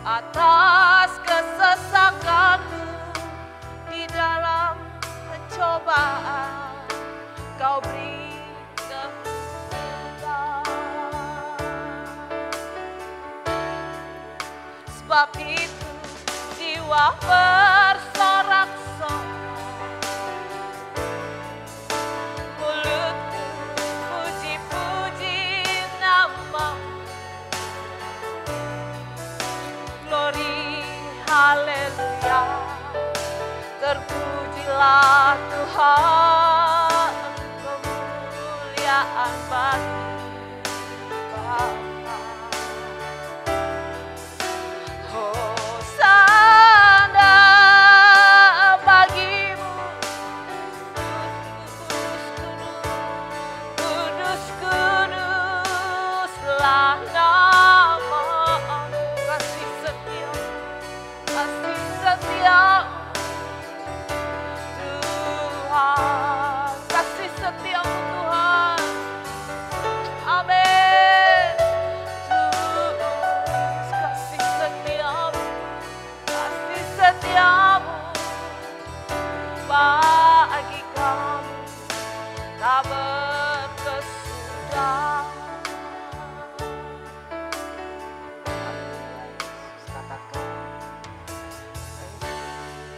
atas kesesakanku di dalam pencobaan. Kau beri kemuliaan. Sebab itu jiwa bersorak-sorai, mulutku puji-puji nama-Mu. Glory, haleluya, terpujilah Tuhan, kemuliaan bagi Bapa. Hosana bagimu, kudus, kuduslah nama-Mu. Kasih setia Tuhan, kasih setia Tuhan. Amin. Kasih setiamu bagi kami tak berkesudahan.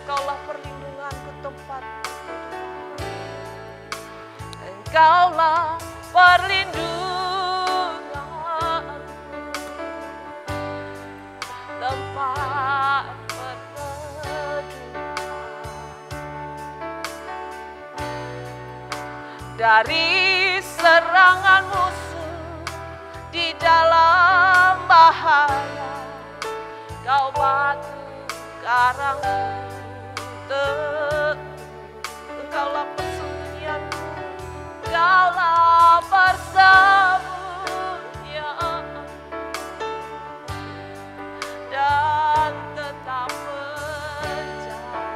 Engkaulah perlindunganku, tempat Engkaulah perlindunganku, tempat perlindungan dari serangan musuh di dalam bahaya. Kau batu karangku, Engkaulah persembunyianku, Engkaulah persembunyian dan tetap percaya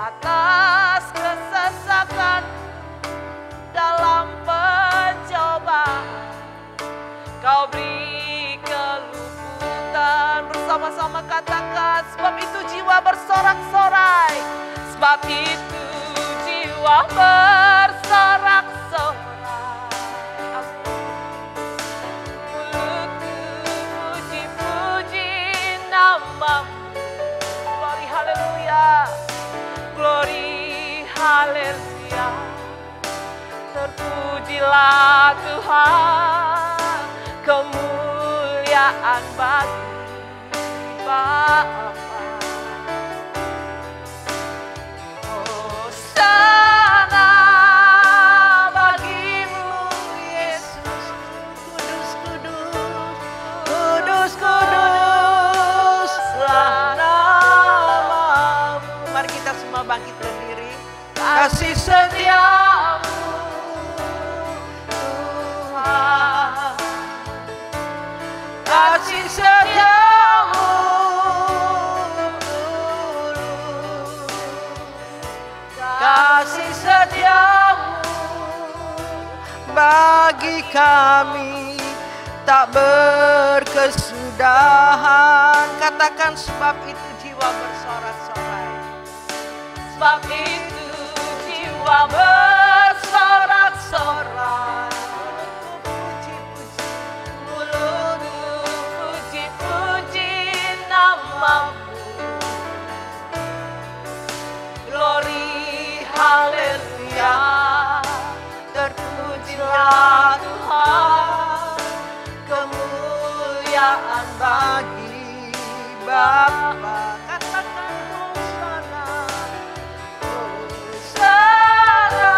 atas kesesakan dalam pencobaan. Kau beri keluputan. Bersama-sama katakan, sebab itu jiwa bersorak-sorai, sebab itu jiwa bersorak-sorai. Mulutku puji-puji nama-Mu. Glory haleluya, glory haleluya, terpujilah Tuhan, kemuliaan bagi Bapa. Hosana bagimu Yesus, kudus, kudus, kudus, kuduslah nama-Mu. Mari kita semua bangkit berdiri. Kasih setiamu Tuhan, kasih setiamu tulus, kasih setiamu bagi kami tak berkesudahan. Katakan, sebab itu jiwa bersorak-sorai, sebab itu jiwa bersorak-sorai. Glory, haleluya, terpujilah Tuhan, kemuliaan bagi Bapa. Katakan hosana, hosana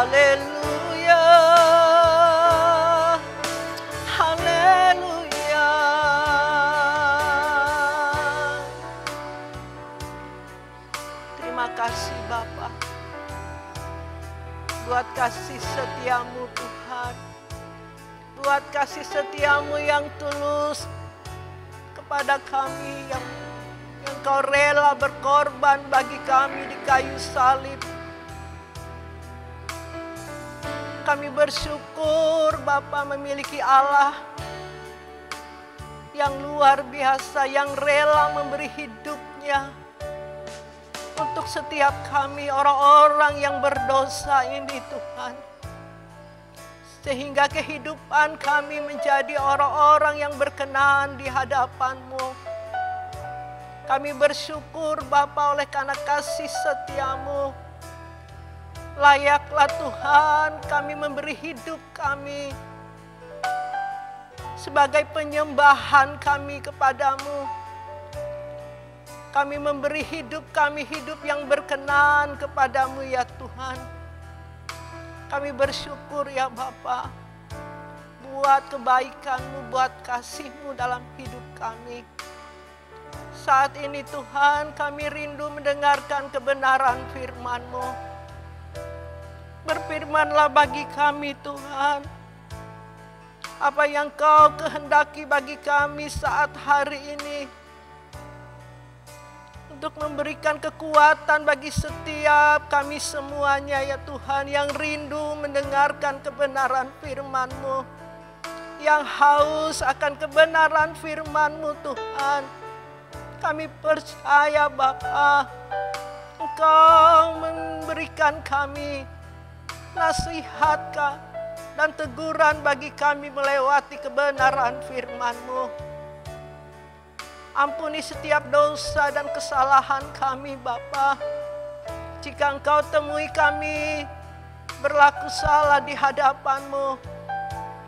Haleluya, haleluya. Terima kasih Bapa, buat kasih setiamu Tuhan, buat kasih setiamu yang tulus kepada kami, yang Kau rela berkorban bagi kami di kayu salib. Kami bersyukur Bapa memiliki Allah yang luar biasa, yang rela memberi hidupnya untuk setiap kami orang-orang yang berdosa ini Tuhan. Sehingga kehidupan kami menjadi orang-orang yang berkenan di hadapan-Mu. Kami bersyukur Bapa oleh karena kasih setiamu. Layaklah Tuhan kami memberi hidup kami sebagai penyembahan kami kepadamu. Kami memberi hidup kami, hidup yang berkenan kepadamu ya Tuhan. Kami bersyukur ya Bapa, buat kebaikan-Mu, buat kasih-Mu dalam hidup kami. Saat ini Tuhan kami rindu mendengarkan kebenaran firman-Mu. Berfirmanlah bagi kami Tuhan, apa yang Kau kehendaki bagi kami saat hari ini. Untuk memberikan kekuatan bagi setiap kami semuanya ya Tuhan, yang rindu mendengarkan kebenaran firman-Mu, yang haus akan kebenaran firman-Mu Tuhan. Kami percaya Bapa, Engkau memberikan kami nasihat dan teguran bagi kami melewati kebenaran firman-Mu. Ampuni setiap dosa dan kesalahan kami Bapa. Jika Engkau temui kami berlaku salah di hadapan-Mu,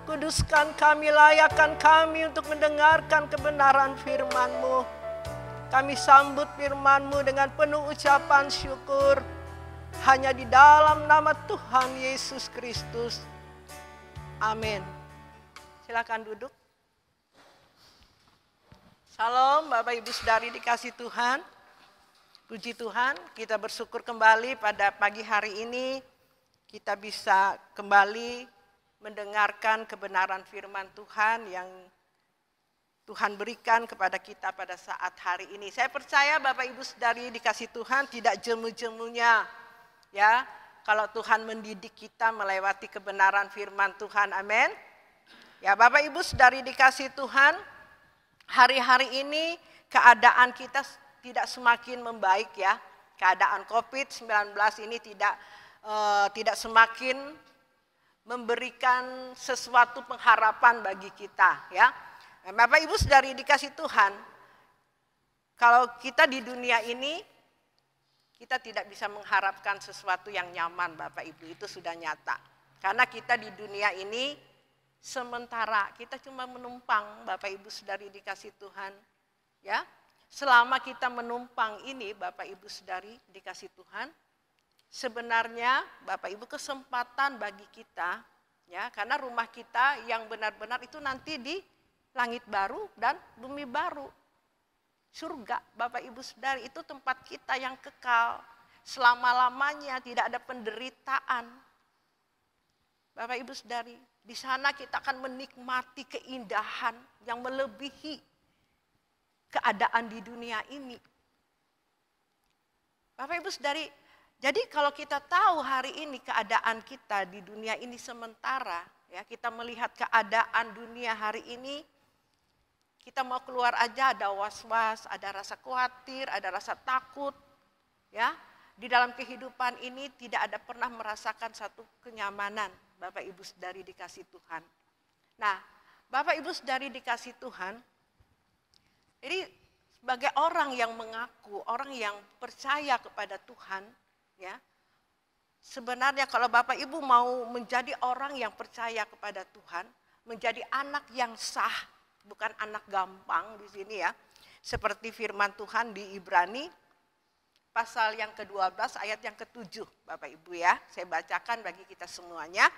kuduskan kami, layakkan kami untuk mendengarkan kebenaran firman-Mu. Kami sambut firman-Mu dengan penuh ucapan syukur. Hanya di dalam nama Tuhan Yesus Kristus. Amin. Silakan duduk. Salam Bapak Ibu Saudari dikasih Tuhan. Puji Tuhan, kita bersyukur kembali pada pagi hari ini. Kita bisa kembali mendengarkan kebenaran firman Tuhan yang Tuhan berikan kepada kita pada saat hari ini. Saya percaya Bapak Ibu Saudari dikasih Tuhan tidak jemu-jemunya ya, kalau Tuhan mendidik kita melewati kebenaran firman Tuhan. Amin. Ya Bapak Ibu Saudari dikasih Tuhan, hari-hari ini keadaan kita tidak semakin membaik ya. Keadaan COVID-19 ini tidak semakin memberikan sesuatu pengharapan bagi kita ya. Bapak Ibu Saudari dikasih Tuhan, kalau kita di dunia ini, kita tidak bisa mengharapkan sesuatu yang nyaman Bapak Ibu, itu sudah nyata. Karena kita di dunia ini sementara, kita cuma menumpang Bapak Ibu Saudari dikasih Tuhan. Ya, selama kita menumpang ini Bapak Ibu Saudari dikasih Tuhan, sebenarnya Bapak Ibu kesempatan bagi kita, ya, karena rumah kita yang benar-benar itu nanti di langit baru dan bumi baru. Surga, Bapak Ibu Saudari, itu tempat kita yang kekal. Selama-lamanya tidak ada penderitaan. Bapak Ibu Saudari, di sana kita akan menikmati keindahan yang melebihi keadaan di dunia ini. Bapak Ibu Saudari, jadi kalau kita tahu hari ini keadaan kita di dunia ini sementara, ya, kita melihat keadaan dunia hari ini, kita mau keluar aja ada was-was, ada rasa khawatir, ada rasa takut. Ya, di dalam kehidupan ini tidak ada pernah merasakan satu kenyamanan, Bapak Ibu Saudari dikasih Tuhan. Nah, Bapak Ibu Saudari dikasih Tuhan, jadi sebagai orang yang mengaku, orang yang percaya kepada Tuhan, ya, sebenarnya kalau Bapak Ibu mau menjadi orang yang percaya kepada Tuhan, menjadi anak yang sah, bukan anak gampang di sini ya. Seperti firman Tuhan di Ibrani pasal yang ke-12 ayat yang ke-7 Bapak Ibu ya. Saya bacakan bagi kita semuanya.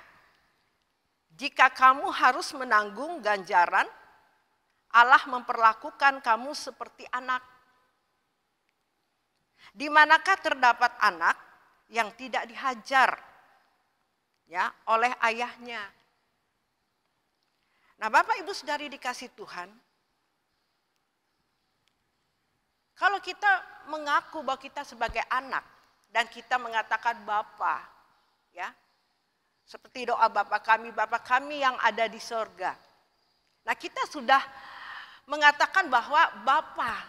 Jika kamu harus menanggung ganjaran, Allah memperlakukan kamu seperti anak. Di manakah terdapat anak yang tidak dihajar ya oleh ayahnya? Nah, Bapak Ibu Saudari dikasih Tuhan, kalau kita mengaku bahwa kita sebagai anak dan kita mengatakan Bapa, ya, seperti doa Bapa kami yang ada di sorga. Nah, kita sudah mengatakan bahwa Bapa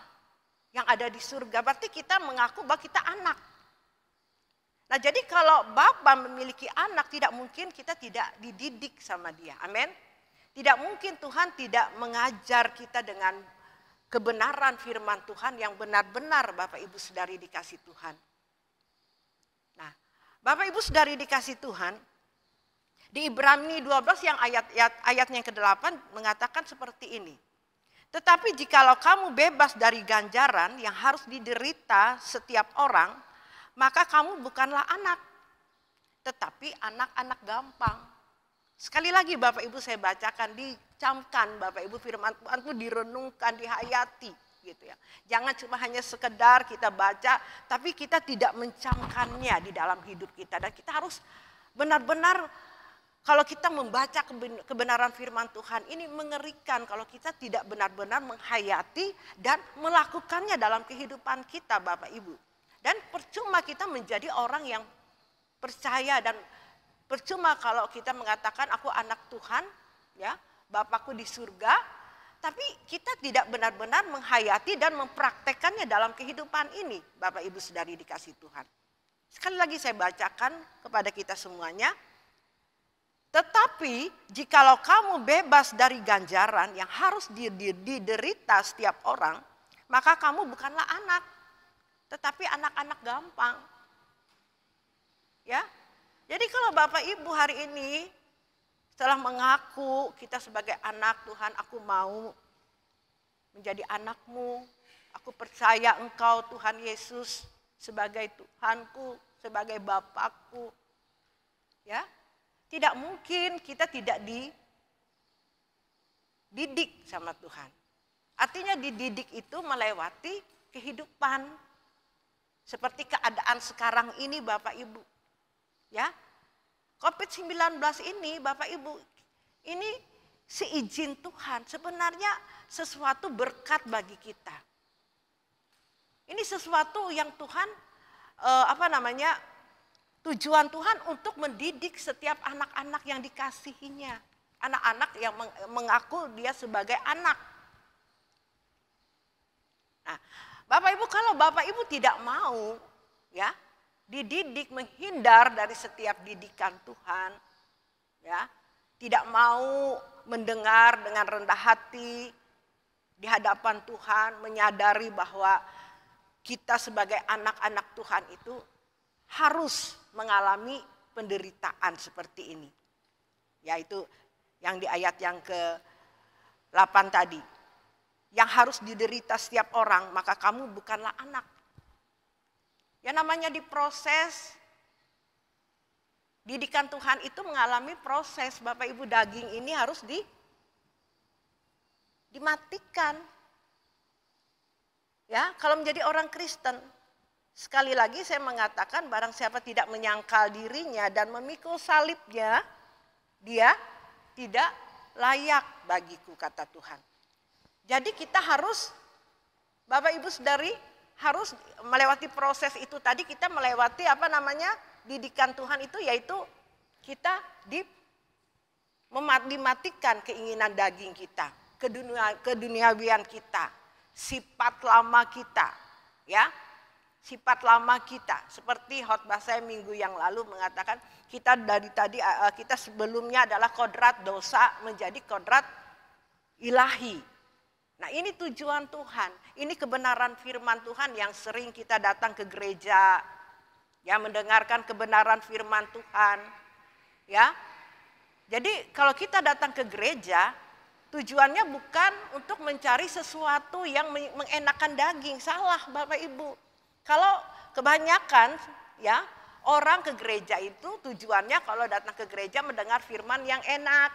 yang ada di surga, berarti kita mengaku bahwa kita anak. Nah, jadi kalau Bapa memiliki anak, tidak mungkin kita tidak dididik sama dia. Amin. Tidak mungkin Tuhan tidak mengajar kita dengan kebenaran firman Tuhan yang benar-benar Bapak Ibu Saudari dikasih Tuhan. Nah, Bapak Ibu Saudari dikasih Tuhan, di Ibrani 12 yang ayatnya yang ke-8 mengatakan seperti ini. Tetapi jikalau kamu bebas dari ganjaran yang harus diderita setiap orang, maka kamu bukanlah anak, tetapi anak-anak gampang. Sekali lagi Bapak Ibu saya bacakan, dicamkan Bapak Ibu firman Tuhan itu direnungkan, dihayati gitu ya. Jangan cuma hanya sekedar kita baca, tapi kita tidak mencamkannya di dalam hidup kita. Dan kita harus benar-benar, kalau kita membaca kebenaran firman Tuhan, ini mengerikan kalau kita tidak benar-benar menghayati dan melakukannya dalam kehidupan kita Bapak Ibu. Dan percuma kita menjadi orang yang percaya, dan percuma kalau kita mengatakan aku anak Tuhan, ya, Bapakku di surga, tapi kita tidak benar-benar menghayati dan mempraktekannya dalam kehidupan ini, Bapak Ibu Saudari dikasih Tuhan. Sekali lagi saya bacakan kepada kita semuanya. Tetapi jikalau kamu bebas dari ganjaran yang harus diderita setiap orang, maka kamu bukanlah anak, tetapi anak-anak gampang. Ya. Jadi kalau Bapak Ibu hari ini setelah mengaku kita sebagai anak Tuhan, aku mau menjadi anakmu, aku percaya Engkau Tuhan Yesus sebagai Tuhanku, sebagai Bapakku. Ya. Tidak mungkin kita tidak dididik sama Tuhan. Artinya dididik itu melewati kehidupan. Seperti keadaan sekarang ini Bapak Ibu. Ya, COVID-19 ini Bapak Ibu, ini seizin Tuhan, sebenarnya sesuatu berkat bagi kita. Ini sesuatu yang Tuhan, tujuan Tuhan untuk mendidik setiap anak-anak yang dikasihinya. Anak-anak yang mengaku dia sebagai anak. Nah, Bapak Ibu, kalau Bapak Ibu tidak mau, ya, dididik, menghindar dari setiap didikan Tuhan, ya, tidak mau mendengar dengan rendah hati di hadapan Tuhan, menyadari bahwa kita sebagai anak-anak Tuhan itu harus mengalami penderitaan seperti ini. Yaitu yang di ayat yang ke-8 tadi. Yang harus diderita setiap orang, maka kamu bukanlah anak. Ya, namanya diproses. Didikan Tuhan itu mengalami proses. Bapak Ibu, daging ini harus dimatikan. Ya, kalau menjadi orang Kristen, sekali lagi saya mengatakan barang siapa tidak menyangkal dirinya dan memikul salibnya, dia tidak layak bagiku, kata Tuhan. Jadi kita harus, Bapak Ibu Saudari, harus melewati proses itu tadi. Kita melewati didikan Tuhan itu, yaitu kita dimatikan keinginan daging kita, keduniawian kita, sifat lama kita, ya, sifat lama kita. Seperti khotbah saya minggu yang lalu mengatakan kita kita sebelumnya adalah kodrat dosa menjadi kodrat ilahi. Nah, ini tujuan Tuhan, ini kebenaran firman Tuhan yang sering kita datang ke gereja, ya, mendengarkan kebenaran firman Tuhan, ya. Jadi kalau kita datang ke gereja, tujuannya bukan untuk mencari sesuatu yang mengenakan daging, salah Bapak Ibu. kebanyakan ya orang ke gereja itu tujuannya kalau datang ke gereja mendengar firman yang enak.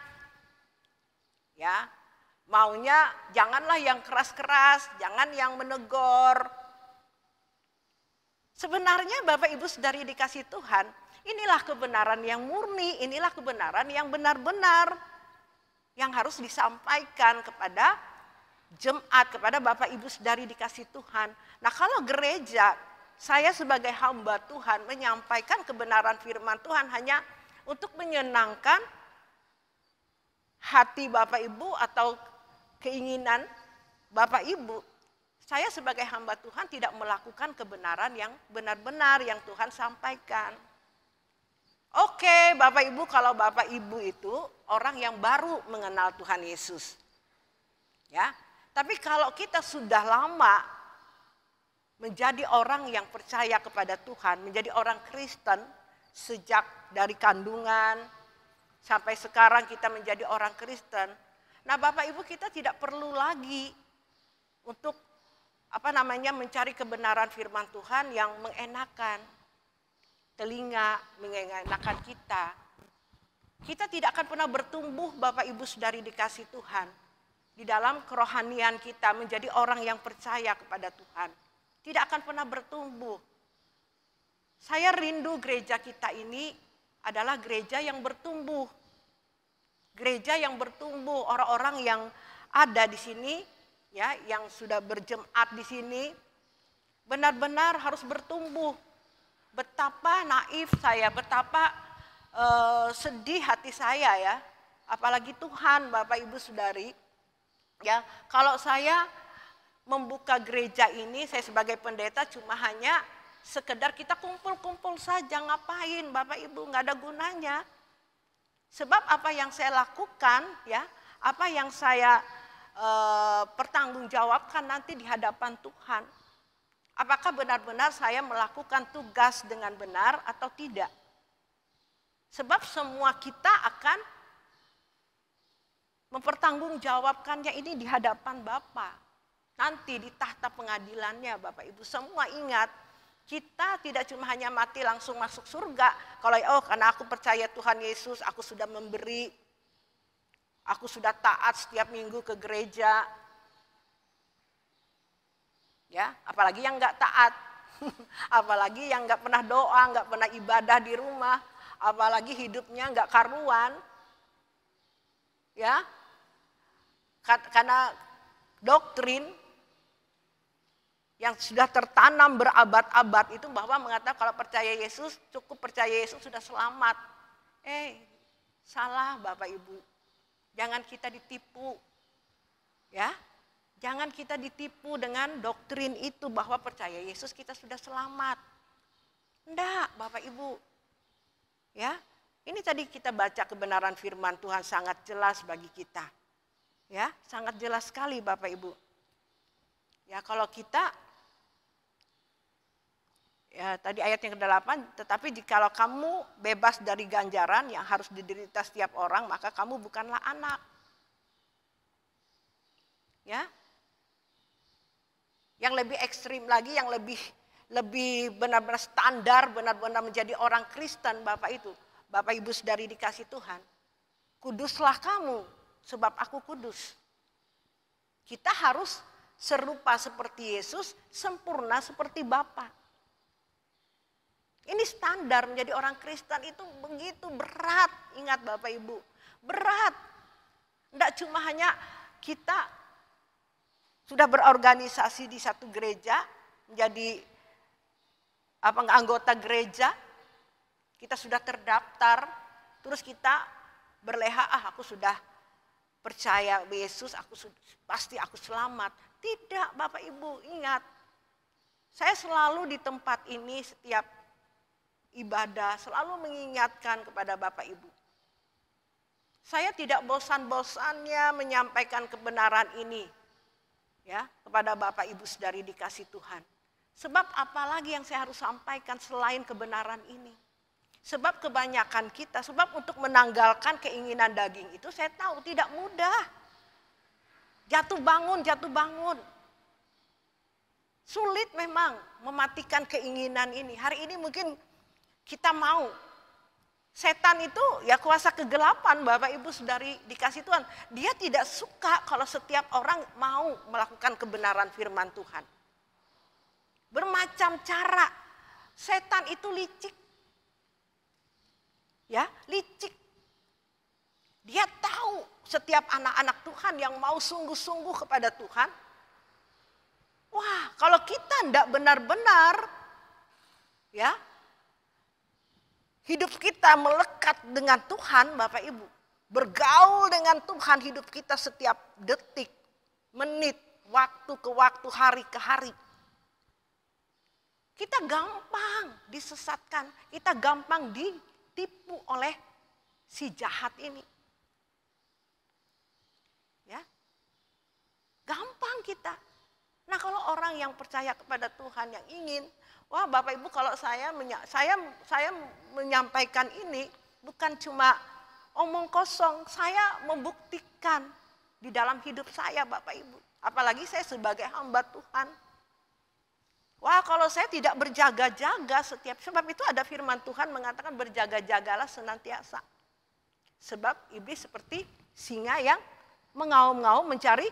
Ya, maunya janganlah yang keras-keras, jangan yang menegur. Sebenarnya Bapak Ibu Saudari dikasih Tuhan, inilah kebenaran yang murni, inilah kebenaran yang benar-benar yang harus disampaikan kepada jemaat, kepada Bapak Ibu Saudari dikasih Tuhan. Nah, kalau gereja, saya sebagai hamba Tuhan menyampaikan kebenaran firman Tuhan hanya untuk menyenangkan hati Bapak Ibu atau keinginan Bapak Ibu. Saya sebagai hamba Tuhan tidak melakukan kebenaran yang benar-benar yang Tuhan sampaikan. Oke, Bapak Ibu, kalau Bapak Ibu itu orang yang baru mengenal Tuhan Yesus. Ya. Tapi kalau kita sudah lama menjadi orang yang percaya kepada Tuhan, menjadi orang Kristen sejak dari kandungan sampai sekarang kita menjadi orang Kristen. Nah, Bapak Ibu, kita tidak perlu lagi untuk mencari kebenaran firman Tuhan yang mengenakan telinga, mengenakan kita. Kita tidak akan pernah bertumbuh, Bapak Ibu Saudari dikasih Tuhan, di dalam kerohanian kita menjadi orang yang percaya kepada Tuhan. Tidak akan pernah bertumbuh. Saya rindu gereja kita ini adalah gereja yang bertumbuh. Gereja yang bertumbuh, orang-orang yang ada di sini, ya, yang sudah berjemaat di sini, benar-benar harus bertumbuh. Betapa naif saya, betapa sedih hati saya ya, apalagi Tuhan, Bapak Ibu Saudari, ya, kalau saya membuka gereja ini, saya sebagai pendeta cuma hanya sekedar kita kumpul-kumpul saja, ngapain Bapak Ibu, nggak ada gunanya. Sebab apa yang saya lakukan, ya, apa yang saya pertanggungjawabkan nanti di hadapan Tuhan. Apakah benar-benar saya melakukan tugas dengan benar atau tidak? Sebab semua kita akan mempertanggungjawabkannya ini di hadapan Bapa. Nanti di tahta pengadilannya Bapak Ibu. Semua ingat, kita tidak cuma hanya mati langsung masuk surga. Kalau karena aku percaya Tuhan Yesus, aku sudah memberi, aku sudah taat setiap minggu ke gereja. Ya, apalagi yang nggak taat, apalagi yang nggak pernah doa, nggak pernah ibadah di rumah, apalagi hidupnya nggak karuan, ya, karena doktrin yang sudah tertanam berabad-abad itu bahwa mengatakan kalau percaya Yesus, cukup percaya Yesus sudah selamat. Salah Bapak Ibu, jangan kita ditipu, ya. Jangan kita ditipu dengan doktrin itu bahwa percaya Yesus kita sudah selamat. Enggak, Bapak Ibu. Ya, ini tadi kita baca kebenaran firman Tuhan sangat jelas bagi kita. Ya, sangat jelas sekali Bapak Ibu. Ya, kalau kita ya tadi ayat yang ke-8, tetapi jikalau kamu bebas dari ganjaran yang harus diderita setiap orang, maka kamu bukanlah anak. Ya. Yang lebih ekstrim lagi, yang lebih benar-benar standar, benar-benar menjadi orang Kristen Bapak itu. Bapak Ibu Saudari dikasih Tuhan. Kuduslah kamu, sebab aku kudus. Kita harus serupa seperti Yesus, sempurna seperti Bapa. Ini standar menjadi orang Kristen itu begitu berat. Ingat Bapak Ibu, berat. Tidak cuma hanya kita sudah berorganisasi di satu gereja, menjadi anggota gereja, kita sudah terdaftar, terus kita berleha, aku sudah percaya Yesus, pasti aku selamat. Tidak Bapak Ibu, ingat, saya selalu di tempat ini setiap ibadah, selalu mengingatkan kepada Bapak Ibu. Saya tidak bosan-bosannya menyampaikan kebenaran ini. Ya, kepada Bapak Ibu Saudari dikasih Tuhan. Sebab apalagi yang saya harus sampaikan selain kebenaran ini. Sebab kebanyakan kita, sebab untuk menanggalkan keinginan daging itu saya tahu tidak mudah. Jatuh bangun. Sulit memang mematikan keinginan ini. Hari ini mungkin kita mau. Setan itu ya kuasa kegelapan, Bapak Ibu Saudari dikasih Tuhan. Dia tidak suka kalau setiap orang mau melakukan kebenaran firman Tuhan. Bermacam cara. Setan itu licik. Ya, licik. Dia tahu setiap anak-anak Tuhan yang mau sungguh-sungguh kepada Tuhan. Wah, kalau kita tidak benar-benar ya hidup kita melekat dengan Tuhan, Bapak Ibu. Bergaul dengan Tuhan hidup kita setiap detik, menit, waktu ke waktu, hari ke hari. Kita gampang disesatkan, kita gampang ditipu oleh si jahat ini. Ya, gampang kita. Nah kalau orang yang percaya kepada Tuhan yang ingin, wah Bapak Ibu kalau saya menyampaikan ini bukan cuma omong kosong, saya membuktikan di dalam hidup saya Bapak Ibu. Apalagi saya sebagai hamba Tuhan. Wah kalau saya tidak berjaga-jaga setiap, sebab itu ada firman Tuhan mengatakan berjaga-jagalah senantiasa. Sebab iblis seperti singa yang mengaum-ngaum mencari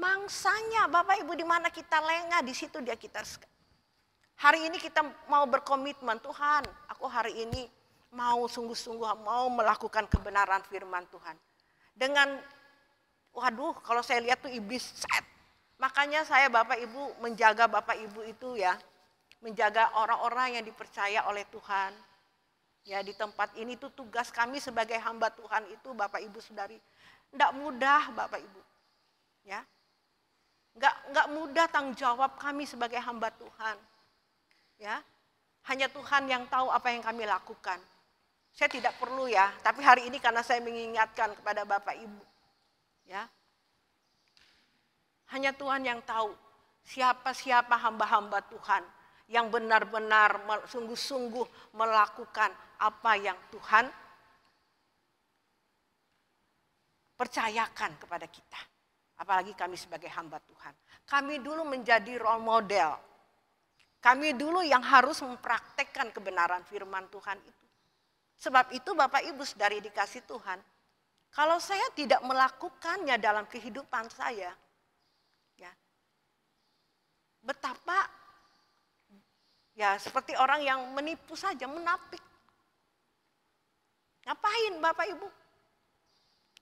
mangsanya. Bapak Ibu di mana kita lengah di situ dia kita. Hari ini kita mau berkomitmen, Tuhan aku hari ini mau sungguh-sungguh mau melakukan kebenaran firman Tuhan. Dengan waduh kalau saya lihat tuh iblis set. Makanya saya Bapak Ibu menjaga Bapak Ibu itu ya. Menjaga orang-orang yang dipercaya oleh Tuhan. Ya di tempat ini tuh tugas kami sebagai hamba Tuhan itu Bapak Ibu Saudari. Tidak mudah Bapak Ibu. Ya. Enggak mudah tanggung jawab kami sebagai hamba Tuhan. Ya. Hanya Tuhan yang tahu apa yang kami lakukan. Saya tidak perlu ya, tapi hari ini karena saya mengingatkan kepada Bapak Ibu. Ya. Hanya Tuhan yang tahu siapa-siapa hamba-hamba Tuhan yang benar-benar sungguh-sungguh melakukan apa yang Tuhan percayakan kepada kita. Apalagi kami sebagai hamba Tuhan. Kami dulu menjadi role model. Kami dulu yang harus mempraktekkan kebenaran firman Tuhan itu. Sebab itu Bapak Ibu Saudari dikasih Tuhan. Kalau saya tidak melakukannya dalam kehidupan saya. Ya, betapa ya seperti orang yang menipu saja, menapik. Ngapain Bapak Ibu?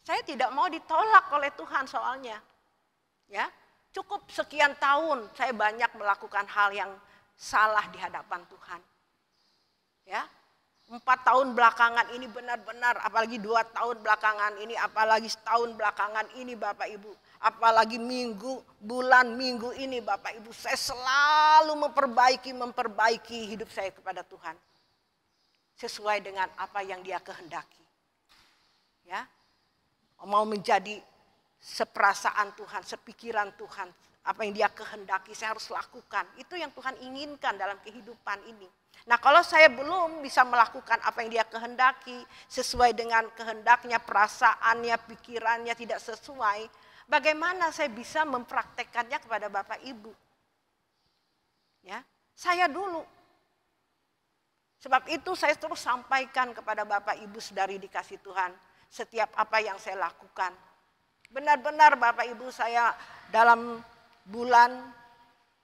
Saya tidak mau ditolak oleh Tuhan soalnya. Ya, cukup sekian tahun saya banyak melakukan hal yang salah di hadapan Tuhan. Ya, 4 tahun belakangan ini benar-benar, apalagi 2 tahun belakangan ini, apalagi setahun belakangan ini Bapak Ibu. Apalagi bulan minggu ini Bapak Ibu, saya selalu memperbaiki hidup saya kepada Tuhan. Sesuai dengan apa yang Dia kehendaki. Ya. Mau menjadi seperasaan Tuhan, sepikiran Tuhan, apa yang Dia kehendaki saya harus lakukan. Itu yang Tuhan inginkan dalam kehidupan ini. Nah kalau saya belum bisa melakukan apa yang Dia kehendaki, sesuai dengan kehendaknya, perasaannya, pikirannya tidak sesuai, bagaimana saya bisa mempraktekkannya kepada Bapak Ibu? Ya, saya dulu. Sebab itu saya terus sampaikan kepada Bapak Ibu Saudari dikasih Tuhan. Setiap apa yang saya lakukan. Benar-benar Bapak Ibu saya dalam bulan,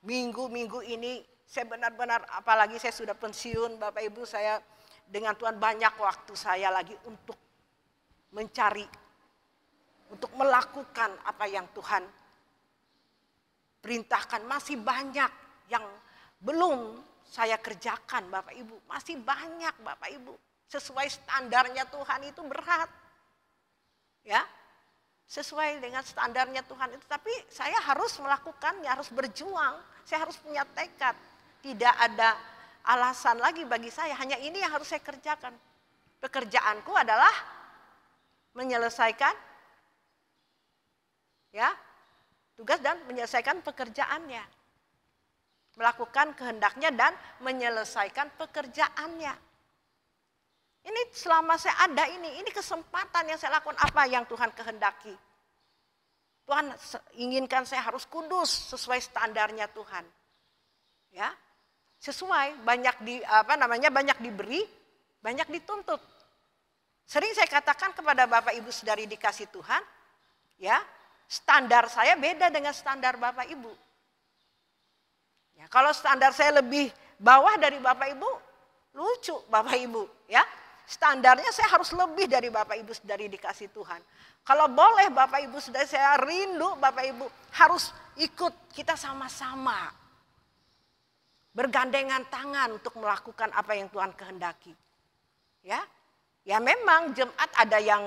minggu ini saya benar-benar, apalagi saya sudah pensiun Bapak Ibu, saya dengan Tuhan banyak waktu saya lagi untuk mencari, untuk melakukan apa yang Tuhan perintahkan. Masih banyak yang belum saya kerjakan Bapak Ibu, masih banyak Bapak Ibu. Sesuai standarnya Tuhan itu berat. Ya, sesuai dengan standarnya Tuhan itu. Tapi saya harus melakukannya, harus berjuang. Saya harus punya tekad. Tidak ada alasan lagi bagi saya. Hanya ini yang harus saya kerjakan. Pekerjaanku adalah menyelesaikan ya tugas dan menyelesaikan pekerjaannya. Melakukan kehendaknya dan menyelesaikan pekerjaannya. Ini selama saya ada ini kesempatan yang saya lakukan apa yang Tuhan kehendaki. Tuhan inginkan saya harus kudus sesuai standarnya Tuhan. Ya. Sesuai, banyak diberi, banyak dituntut. Sering saya katakan kepada Bapak Ibu saudari dikasih Tuhan, ya, standar saya beda dengan standar Bapak Ibu. Ya, kalau standar saya lebih bawah dari Bapak Ibu, lucu Bapak Ibu, ya. Standarnya saya harus lebih dari Bapak Ibu saudari dikasih Tuhan. Kalau boleh Bapak Ibu saudari, saya rindu Bapak Ibu harus ikut, kita sama-sama bergandengan tangan untuk melakukan apa yang Tuhan kehendaki. Ya, ya memang jemaat ada yang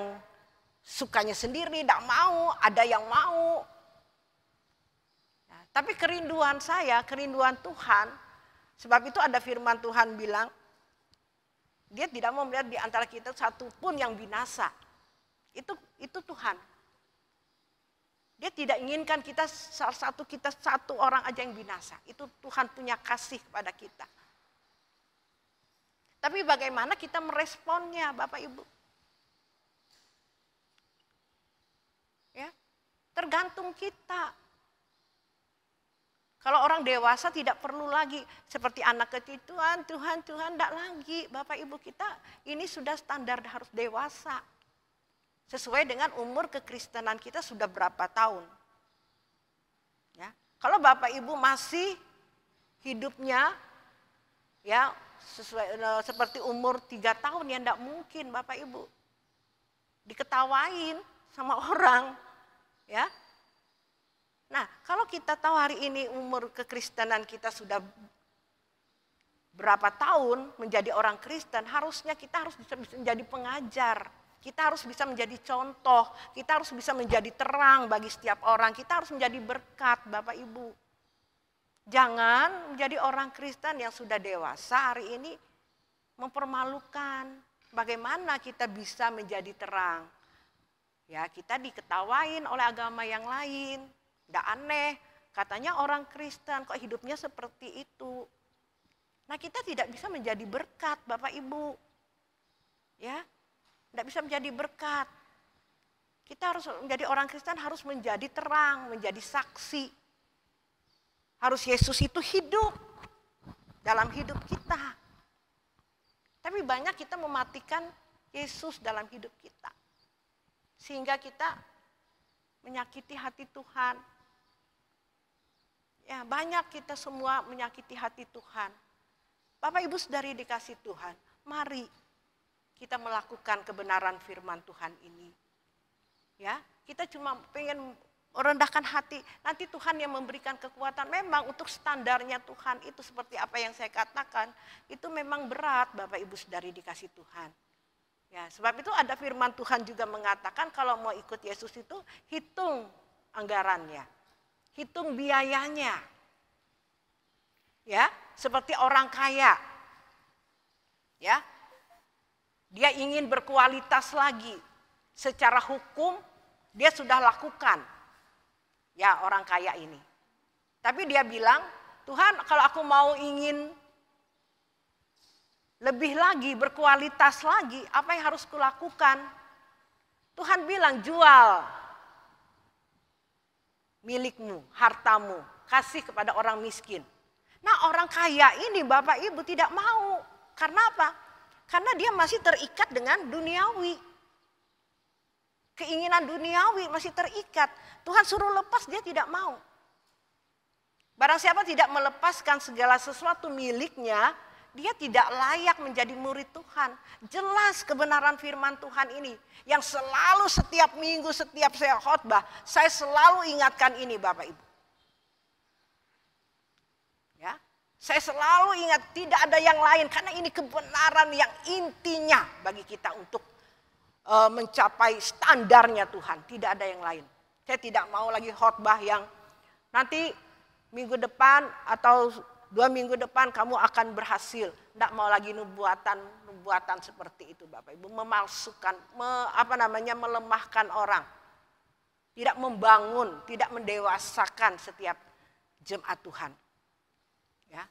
sukanya sendiri, tidak mau, ada yang mau. Ya, tapi kerinduan saya, kerinduan Tuhan, sebab itu ada firman Tuhan bilang, dia tidak mau melihat di antara kita satu pun yang binasa. Itu Tuhan. Dia tidak inginkan kita satu orang aja yang binasa. Itu Tuhan punya kasih kepada kita. Tapi bagaimana kita meresponnya, Bapak Ibu? Ya, tergantung kita. Kalau orang dewasa tidak perlu lagi seperti anak kecil, Tuhan, tidak lagi. Bapak Ibu kita ini sudah standar harus dewasa. Sesuai dengan umur kekristenan kita sudah berapa tahun. Ya, kalau Bapak Ibu masih hidupnya ya seperti umur 3 tahun, ya enggak mungkin Bapak Ibu diketawain sama orang. Ya. Nah, kalau kita tahu hari ini umur kekristenan kita sudah berapa tahun menjadi orang Kristen, harusnya kita harus bisa menjadi pengajar. Kita harus bisa menjadi contoh, kita harus bisa menjadi terang bagi setiap orang, kita harus menjadi berkat Bapak Ibu. Jangan menjadi orang Kristen yang sudah dewasa hari ini mempermalukan. Bagaimana kita bisa menjadi terang? Ya, kita diketawain oleh agama yang lain, tidak aneh. Katanya orang Kristen kok hidupnya seperti itu. Nah, kita tidak bisa menjadi berkat Bapak Ibu. Ya. Tidak bisa menjadi berkat. Kita harus menjadi orang Kristen, harus menjadi terang, menjadi saksi. Harus Yesus itu hidup dalam hidup kita. Tapi banyak kita mematikan Yesus dalam hidup kita. Sehingga kita menyakiti hati Tuhan. Ya, banyak kita semua menyakiti hati Tuhan. Bapak Ibu saudari dikasih Tuhan, mari kita melakukan kebenaran firman Tuhan ini. Ya, kita cuma pengen merendahkan hati, nanti Tuhan yang memberikan kekuatan. Memang untuk standarnya Tuhan itu seperti apa yang saya katakan, itu memang berat Bapak Ibu saudari dikasih Tuhan. Ya, sebab itu ada firman Tuhan juga mengatakan kalau mau ikut Yesus itu hitung anggarannya, hitung biayanya. Ya, seperti orang kaya. Ya. Dia ingin berkualitas lagi. Secara hukum dia sudah lakukan. Ya, orang kaya ini. Tapi dia bilang, Tuhan kalau aku mau ingin lebih lagi, berkualitas lagi, apa yang harus kulakukan? Tuhan bilang, jual milikmu, hartamu, kasih kepada orang miskin. Nah, orang kaya ini Bapak Ibu tidak mau. Karena apa? Karena dia masih terikat dengan duniawi. Keinginan duniawi masih terikat. Tuhan suruh lepas, dia tidak mau. Barang siapa tidak melepaskan segala sesuatu miliknya, dia tidak layak menjadi murid Tuhan. Jelas kebenaran firman Tuhan ini. Yang selalu setiap minggu, setiap saya khotbah, saya selalu ingatkan ini Bapak Ibu. Ya. Saya selalu ingat tidak ada yang lain karena ini kebenaran yang intinya bagi kita untuk mencapai standarnya Tuhan. Tidak ada yang lain. Saya tidak mau lagi khotbah yang nanti minggu depan atau 2 minggu depan kamu akan berhasil. Tidak mau lagi nubuatan seperti itu Bapak Ibu. Memalsukan, melemahkan orang. Tidak membangun, tidak mendewasakan setiap jemaat Tuhan. Ya.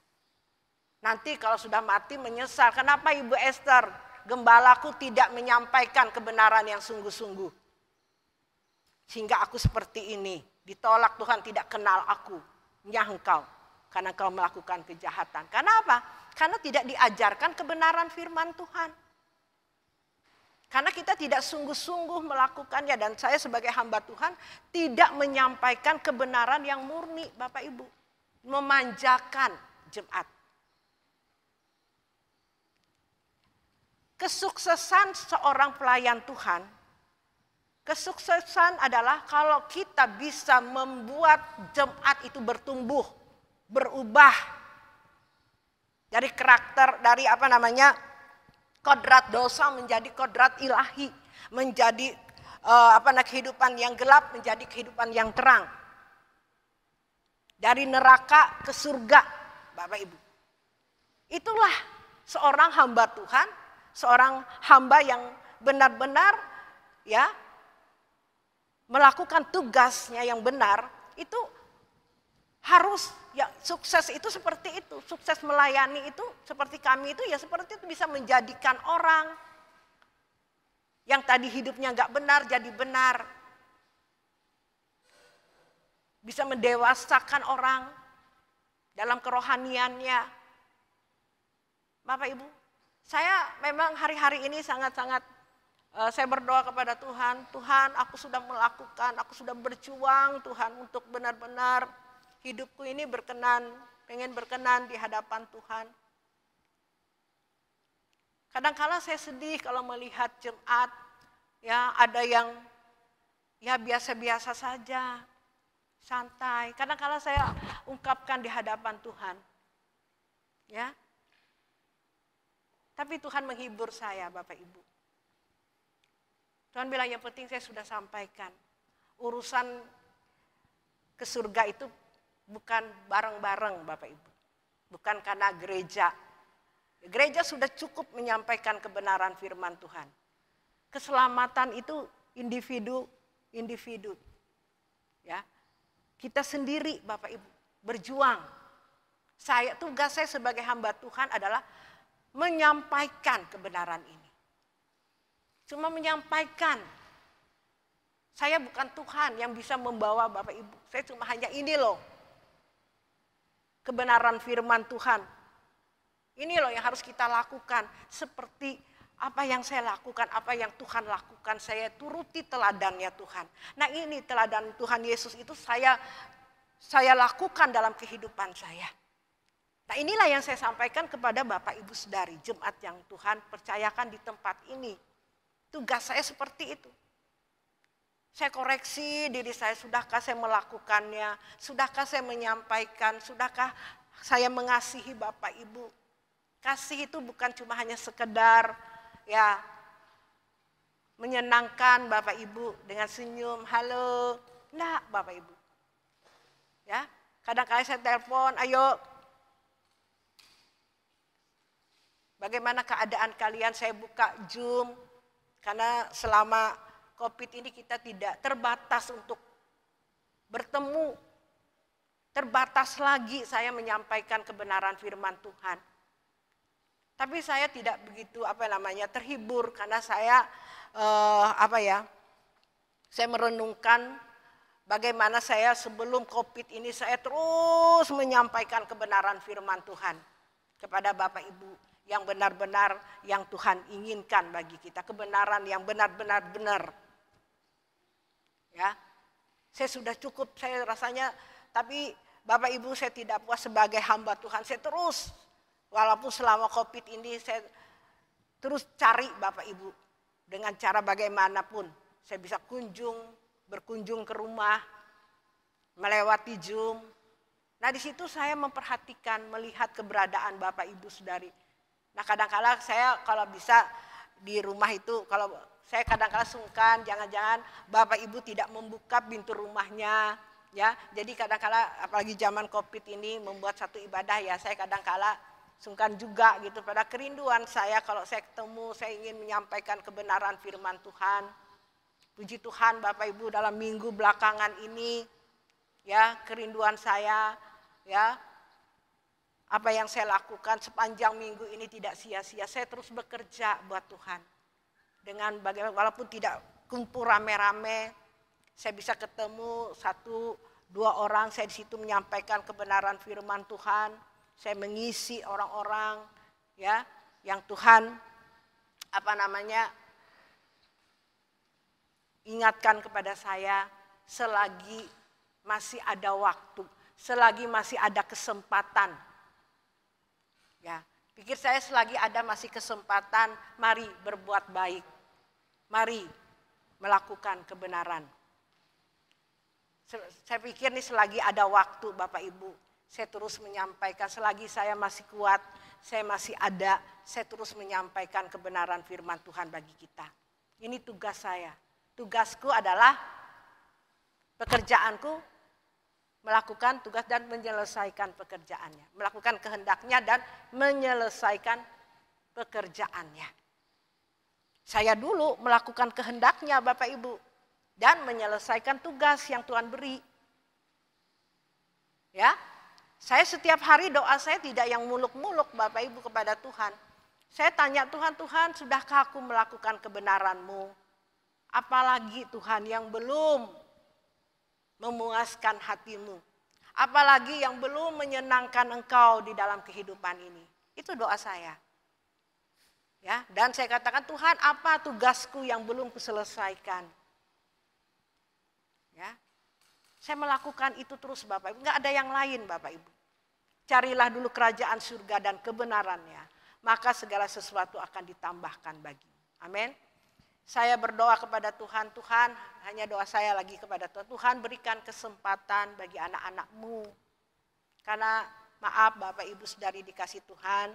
Nanti kalau sudah mati menyesal. Kenapa Ibu Esther, gembalaku tidak menyampaikan kebenaran yang sungguh-sungguh. Sehingga aku seperti ini. Ditolak Tuhan tidak kenal aku. Ya engkau. karena engkau melakukan kejahatan. Karena apa? Karena tidak diajarkan kebenaran firman Tuhan. Karena kita tidak sungguh-sungguh melakukannya, dan saya sebagai hamba Tuhan tidak menyampaikan kebenaran yang murni, Bapak Ibu. Memanjakan jemaat. Kesuksesan seorang pelayan Tuhan, kesuksesan adalah kalau kita bisa membuat jemaat itu bertumbuh, berubah dari karakter, dari kodrat dosa menjadi kodrat ilahi, menjadi kehidupan yang gelap menjadi kehidupan yang terang, dari neraka ke surga, Bapak Ibu. Itulah seorang hamba Tuhan, seorang hamba yang benar-benar ya melakukan tugasnya yang benar. Itu harus ya, sukses itu seperti itu, sukses melayani itu seperti kami itu ya seperti itu, bisa menjadikan orang yang tadi hidupnya nggak benar jadi benar, bisa mendewasakan orang dalam kerohaniannya. Bapak Ibu, saya memang hari-hari ini sangat-sangat saya berdoa kepada Tuhan, Tuhan aku sudah melakukan, aku sudah berjuang Tuhan untuk benar-benar hidupku ini pengen berkenan di hadapan Tuhan. Kadang-kala saya sedih kalau melihat jemaat, ya ada yang ya biasa-biasa saja, santai. Kadang-kala saya ungkapkan di hadapan Tuhan, ya. Tapi Tuhan menghibur saya, Bapak Ibu. Tuhan bilang yang penting saya sudah sampaikan. Urusan ke surga itu bukan bareng-bareng, Bapak Ibu. Bukan karena gereja. Gereja sudah cukup menyampaikan kebenaran firman Tuhan. Keselamatan itu individu. Ya. Kita sendiri, Bapak Ibu, berjuang. Tugas saya sebagai hamba Tuhan adalah menyampaikan kebenaran ini. Cuma menyampaikan. Saya bukan Tuhan yang bisa membawa Bapak Ibu. Saya cuma hanya ini loh. Kebenaran firman Tuhan. Ini loh yang harus kita lakukan. Seperti apa yang saya lakukan, apa yang Tuhan lakukan. Saya turuti teladannya Tuhan. Nah ini teladan Tuhan Yesus itu saya lakukan dalam kehidupan saya. Nah inilah yang saya sampaikan kepada Bapak Ibu Saudari, jemaat yang Tuhan percayakan di tempat ini. Tugas saya seperti itu. Saya koreksi diri saya, sudahkah saya melakukannya, sudahkah saya menyampaikan, sudahkah saya mengasihi Bapak Ibu. Kasih itu bukan cuma hanya sekedar ya menyenangkan Bapak Ibu dengan senyum, halo, enggak Bapak Ibu. Ya, kadang-kadang saya telepon, ayo, bagaimana keadaan kalian, saya buka Zoom, karena selama COVID ini kita tidak terbatas untuk bertemu. Terbatas lagi saya menyampaikan kebenaran firman Tuhan. Tapi saya tidak begitu terhibur karena saya saya merenungkan bagaimana saya sebelum COVID ini saya terus menyampaikan kebenaran firman Tuhan kepada Bapak Ibu yang benar-benar yang Tuhan inginkan bagi kita, kebenaran yang benar-benar benar. Ya, saya sudah cukup, saya rasanya, tapi Bapak Ibu saya tidak puas sebagai hamba Tuhan. Saya terus, walaupun selama COVID ini saya terus cari Bapak Ibu. Dengan cara bagaimanapun saya bisa berkunjung ke rumah, melewati Zoom. Nah di situ saya memperhatikan, melihat keberadaan Bapak Ibu Saudari. Nah kadang-kadang saya kalau bisa di rumah itu, kalau saya kadang-kadang sungkan, jangan-jangan Bapak Ibu tidak membuka pintu rumahnya, ya. Jadi kadang-kadang apalagi zaman COVID ini membuat satu ibadah ya, saya kadang-kadang sungkan juga gitu pada kerinduan saya kalau saya ketemu, saya ingin menyampaikan kebenaran firman Tuhan. Puji Tuhan Bapak Ibu dalam minggu belakangan ini, ya kerinduan saya, ya apa yang saya lakukan sepanjang minggu ini tidak sia-sia. Saya terus bekerja buat Tuhan. Dengan bagaimana, walaupun tidak kumpul rame-rame, saya bisa ketemu 1-2 2 orang saya di situ menyampaikan kebenaran firman Tuhan. Saya mengisi orang-orang ya yang Tuhan ingatkan kepada saya selagi masih ada waktu, selagi masih ada kesempatan. Ya, pikir saya selagi ada masih kesempatan, mari berbuat baik. Mari melakukan kebenaran. Saya pikir nih selagi ada waktu Bapak Ibu, saya terus menyampaikan, selagi saya masih kuat, saya masih ada, saya terus menyampaikan kebenaran firman Tuhan bagi kita. Ini tugas saya. Tugasku adalah pekerjaanku melakukan tugas dan menyelesaikan pekerjaannya. Melakukan kehendaknya dan menyelesaikan pekerjaannya. Saya dulu melakukan kehendaknya Bapak Ibu. Dan menyelesaikan tugas yang Tuhan beri. Ya, saya setiap hari doa saya tidak yang muluk-muluk Bapak Ibu kepada Tuhan. Saya tanya Tuhan, Tuhan sudahkah aku melakukan kebenaran-Mu? Apalagi Tuhan yang belum memuaskan hati-Mu. Apalagi yang belum menyenangkan Engkau di dalam kehidupan ini. Itu doa saya. Ya, dan saya katakan Tuhan apa tugasku yang belum kuselesaikan? Ya, saya melakukan itu terus Bapak Ibu, nggak ada yang lain Bapak Ibu. Carilah dulu kerajaan surga dan kebenarannya, maka segala sesuatu akan ditambahkan bagimu. Amin. Saya berdoa kepada Tuhan, Tuhan hanya doa saya lagi kepada Tuhan, Tuhan berikan kesempatan bagi anak-anak-Mu. Karena maaf Bapak Ibu Saudari dikasih Tuhan,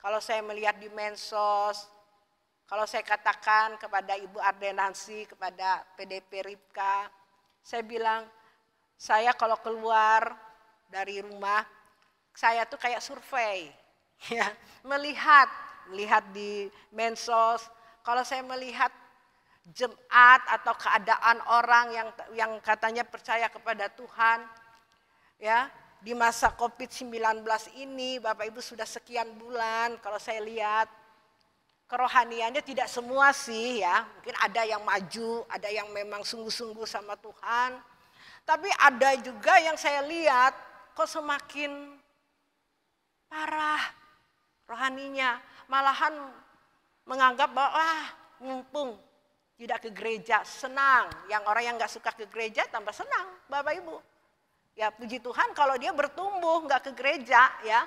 kalau saya melihat di medsos, kalau saya katakan kepada Ibu Ardenansi, kepada PDP Ripka, saya bilang, saya kalau keluar dari rumah, saya tuh kayak survei, ya, melihat di medsos. Kalau saya melihat jemaat atau keadaan orang yang katanya percaya kepada Tuhan, ya, di masa COVID-19 ini, Bapak Ibu sudah sekian bulan, kalau saya lihat kerohaniannya tidak semua sih ya, mungkin ada yang maju, ada yang memang sungguh-sungguh sama Tuhan. Tapi ada juga yang saya lihat kok semakin parah rohaninya. Malahan menganggap bahwa mumpung tidak ke gereja, senang. Yang orang yang gak suka ke gereja tambah senang Bapak Ibu. Ya puji Tuhan kalau dia bertumbuh gak ke gereja ya.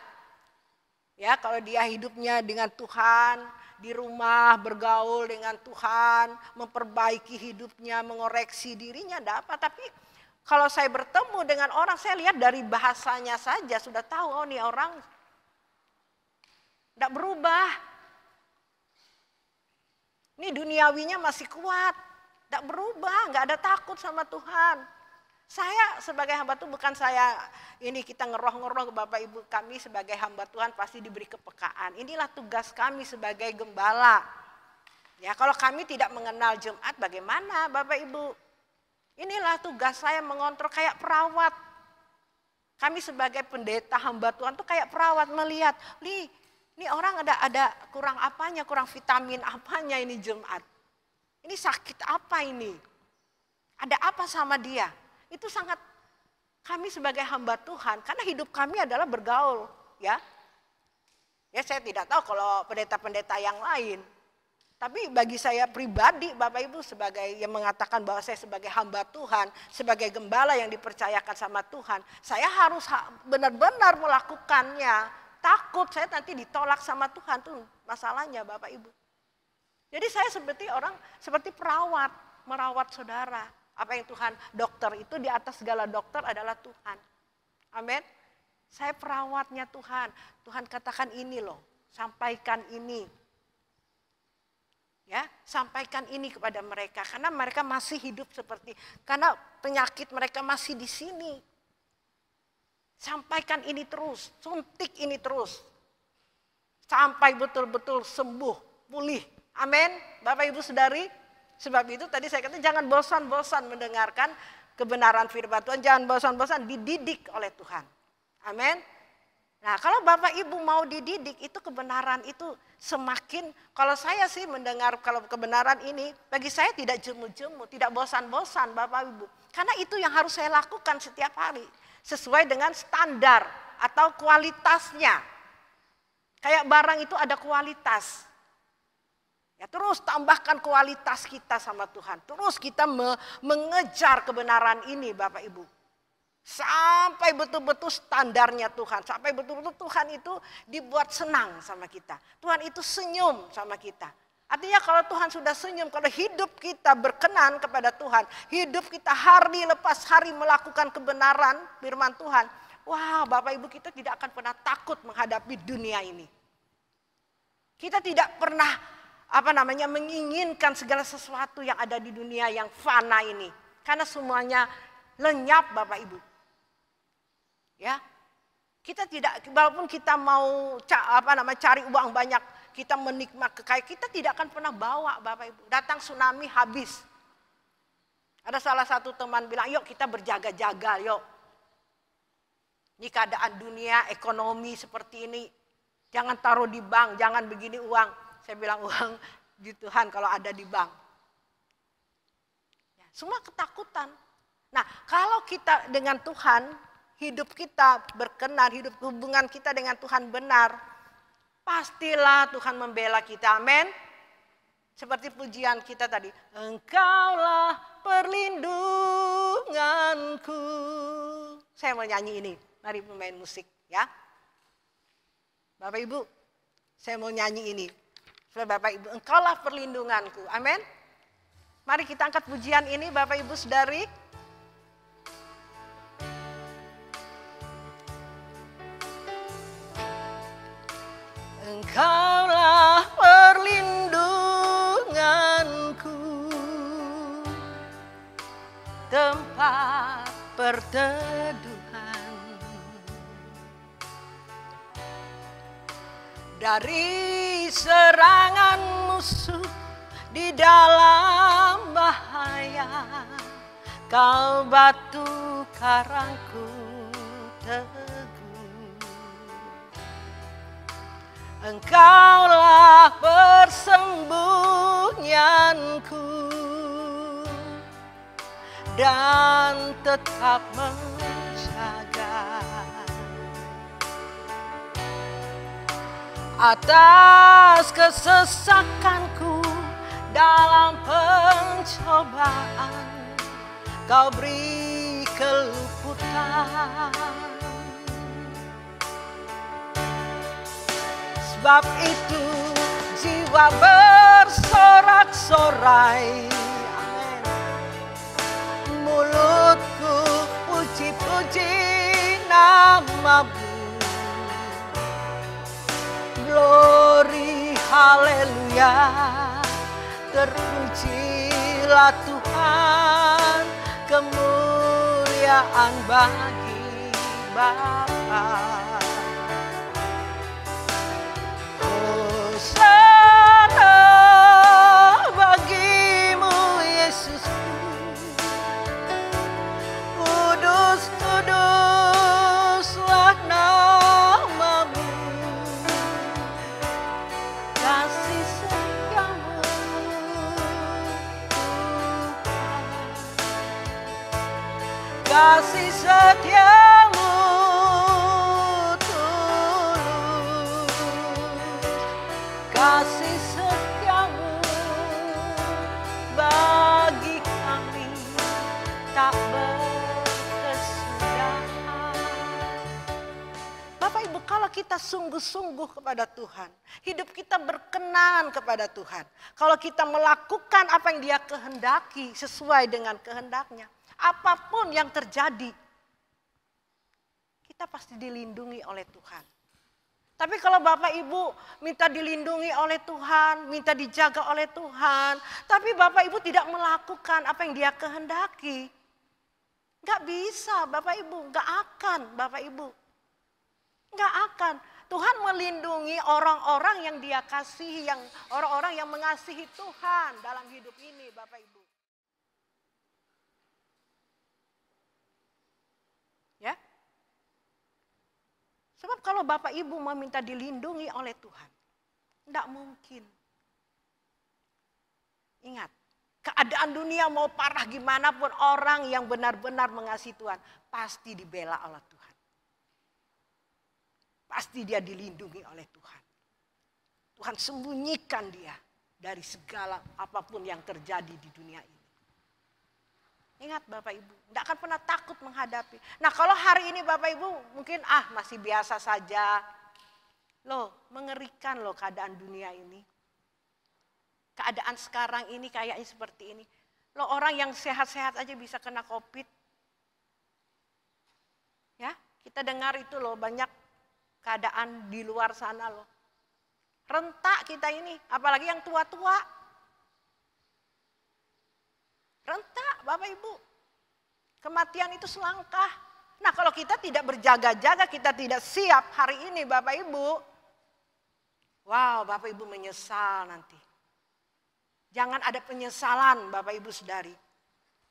Ya kalau dia hidupnya dengan Tuhan, di rumah bergaul dengan Tuhan, memperbaiki hidupnya, mengoreksi dirinya, enggak apa. Tapi kalau saya bertemu dengan orang, saya lihat dari bahasanya saja sudah tahu, oh nih orang enggak berubah. Ini duniawinya masih kuat, enggak berubah, enggak ada takut sama Tuhan. Saya sebagai hamba Tuhan, bukan saya ini kita ngeroh-ngeroh ke Bapak Ibu, kami sebagai hamba Tuhan pasti diberi kepekaan. Inilah tugas kami sebagai gembala. Ya, kalau kami tidak mengenal jemaat bagaimana Bapak Ibu? Inilah tugas saya mengontrol kayak perawat. Kami sebagai pendeta hamba Tuhan tuh kayak perawat melihat, ini orang ada kurang apanya, kurang vitamin apanya ini jemaat. Ini sakit apa ini? Ada apa sama dia? Itu sangat kami sebagai hamba Tuhan, karena hidup kami adalah bergaul, ya. Ya saya tidak tahu kalau pendeta-pendeta yang lain. Tapi bagi saya pribadi, Bapak Ibu sebagai yang mengatakan bahwa saya sebagai hamba Tuhan, sebagai gembala yang dipercayakan sama Tuhan, saya harus benar-benar melakukannya. Takut saya nanti ditolak sama Tuhan, tuh masalahnya Bapak Ibu. Jadi saya seperti perawat, merawat saudara. Apa yang Tuhan, dokter itu di atas segala dokter adalah Tuhan. Amin. Saya perawatnya Tuhan. Tuhan katakan ini loh, sampaikan ini. Ya, sampaikan ini kepada mereka karena mereka masih hidup karena penyakit mereka masih di sini. Sampaikan ini terus, suntik ini terus. Sampai betul-betul sembuh, pulih. Amin. Bapak Ibu Saudari. Sebab itu tadi saya katakan jangan bosan-bosan mendengarkan kebenaran firman Tuhan. Jangan bosan-bosan dididik oleh Tuhan. Amin. Nah, kalau Bapak Ibu mau dididik, itu kebenaran itu semakin, kalau saya sih mendengar kalau kebenaran ini, bagi saya tidak jemu-jemu, tidak bosan-bosan Bapak Ibu. Karena itu yang harus saya lakukan setiap hari, sesuai dengan standar atau kualitasnya. Kayak barang itu ada kualitas. Ya, terus tambahkan kualitas kita sama Tuhan. Terus kita mengejar kebenaran ini Bapak Ibu. Sampai betul-betul standarnya Tuhan. Sampai betul-betul Tuhan itu dibuat senang sama kita. Tuhan itu senyum sama kita. Artinya kalau Tuhan sudah senyum, kalau hidup kita berkenan kepada Tuhan. Hidup kita hari lepas hari melakukan kebenaran firman Tuhan. Wah, Bapak Ibu, kita tidak akan pernah takut menghadapi dunia ini. Kita tidak pernah menginginkan segala sesuatu yang ada di dunia yang fana ini. Karena semuanya lenyap Bapak Ibu. Ya, kita tidak, walaupun kita mau cari uang banyak, kita menikmati kekayaan, kita tidak akan pernah bawa Bapak Ibu. Datang tsunami habis. Ada salah satu teman bilang, yuk kita berjaga-jaga, yuk. Ini keadaan dunia, ekonomi seperti ini, jangan taruh di bank, jangan begini uang. Saya bilang uang di Tuhan kalau ada di bank. Ya, semua ketakutan. Nah, kalau kita dengan Tuhan, hidup kita berkenan, hidup hubungan kita dengan Tuhan benar, pastilah Tuhan membela kita. Amin. Seperti pujian kita tadi, Engkaulah perlindunganku. Saya mau nyanyi ini, mari pemain musik ya. Bapak Ibu, saya mau nyanyi ini. Supaya Bapak Ibu, Engkaulah perlindunganku. Amin. Mari kita angkat pujian ini Bapak Ibu Saudari. Engkaulah perlindunganku, tempat perteduhan dari serangan musuh di dalam bahaya. Kau batu karangku teguh. Engkaulah persembunyianku dan tetap menjaga atas kesesakanku dalam pencobaan. Kau beri keluputan. Sebab itu jiwa bersorak-sorai. Amin. Mulutku puji-puji nama-Mu. Glory, haleluya. Terpujilah Tuhan, kemuliaan bagi Bapa. Hosana bagimu Yesusku, kudus kuduslah nama-Mu, kasih setiamu Tuhan, kasih setiamu kasih setiamu bagi kami tak berkesudahan. Bapak Ibu, kalau kita sungguh-sungguh kepada Tuhan, hidup kita berkenan kepada Tuhan, kalau kita melakukan apa yang Dia kehendaki sesuai dengan kehendaknya, apapun yang terjadi, kita pasti dilindungi oleh Tuhan. Tapi kalau Bapak Ibu minta dilindungi oleh Tuhan, minta dijaga oleh Tuhan, tapi Bapak Ibu tidak melakukan apa yang Dia kehendaki, nggak bisa Bapak Ibu, nggak akan Bapak Ibu, nggak akan. Tuhan melindungi orang-orang yang Dia kasihi, yang orang-orang yang mengasihi Tuhan dalam hidup ini Bapak Ibu. Ya. Sebab kalau Bapak Ibu meminta dilindungi oleh Tuhan, tidak mungkin. Ingat, keadaan dunia mau parah gimana pun, orang yang benar-benar mengasihi Tuhan pasti dibela oleh Tuhan. Pasti dia dilindungi oleh Tuhan. Tuhan sembunyikan dia dari segala apapun yang terjadi di dunia ini. Ingat Bapak Ibu, tidak akan pernah takut menghadapi. Nah kalau hari ini Bapak Ibu mungkin masih biasa saja. Loh, mengerikan loh keadaan dunia ini. Keadaan sekarang ini kayaknya seperti ini. Loh, orang yang sehat-sehat aja bisa kena COVID. Ya, kita dengar itu loh, banyak keadaan di luar sana loh. Rentak kita ini, apalagi yang tua-tua. Rentak Bapak Ibu. Kematian itu selangkah. Nah kalau kita tidak berjaga-jaga, kita tidak siap hari ini Bapak Ibu. Wow, Bapak Ibu menyesal nanti. Jangan ada penyesalan Bapak Ibu Saudari.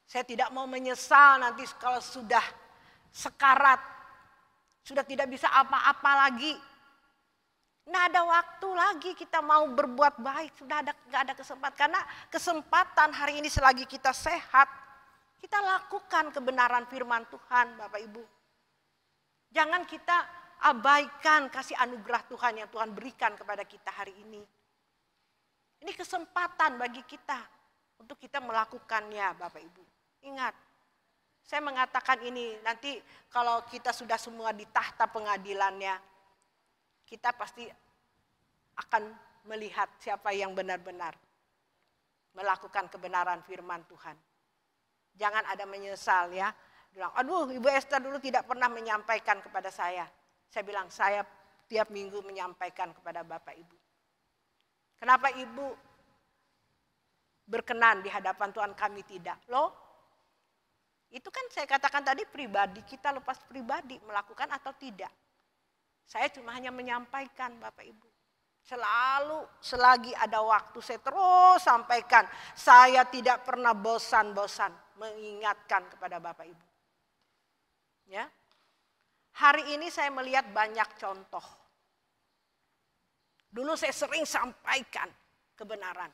Saya tidak mau menyesal nanti kalau sudah sekarat. Sudah tidak bisa apa-apa lagi. Nggak ada waktu lagi kita mau berbuat baik. Sudah nggak ada kesempatan. Karena kesempatan hari ini selagi kita sehat, kita lakukan kebenaran firman Tuhan Bapak Ibu. Jangan kita abaikan kasih anugerah Tuhan yang Tuhan berikan kepada kita hari ini. Ini kesempatan bagi kita untuk kita melakukannya Bapak Ibu. Ingat, saya mengatakan ini nanti kalau kita sudah semua di tahta pengadilannya, kita pasti akan melihat siapa yang benar-benar melakukan kebenaran firman Tuhan. Jangan ada menyesal ya. Bilang, aduh Ibu Esther dulu tidak pernah menyampaikan kepada saya. Saya bilang, saya tiap minggu menyampaikan kepada Bapak Ibu. Kenapa Ibu berkenan di hadapan Tuhan, kami tidak? Loh, itu kan saya katakan tadi pribadi, kita lepas pribadi melakukan atau tidak. Saya cuma hanya menyampaikan Bapak Ibu. Selalu selagi ada waktu saya terus sampaikan. Saya tidak pernah bosan-bosan mengingatkan kepada Bapak Ibu. Ya. Hari ini saya melihat banyak contoh. Dulu saya sering sampaikan kebenaran.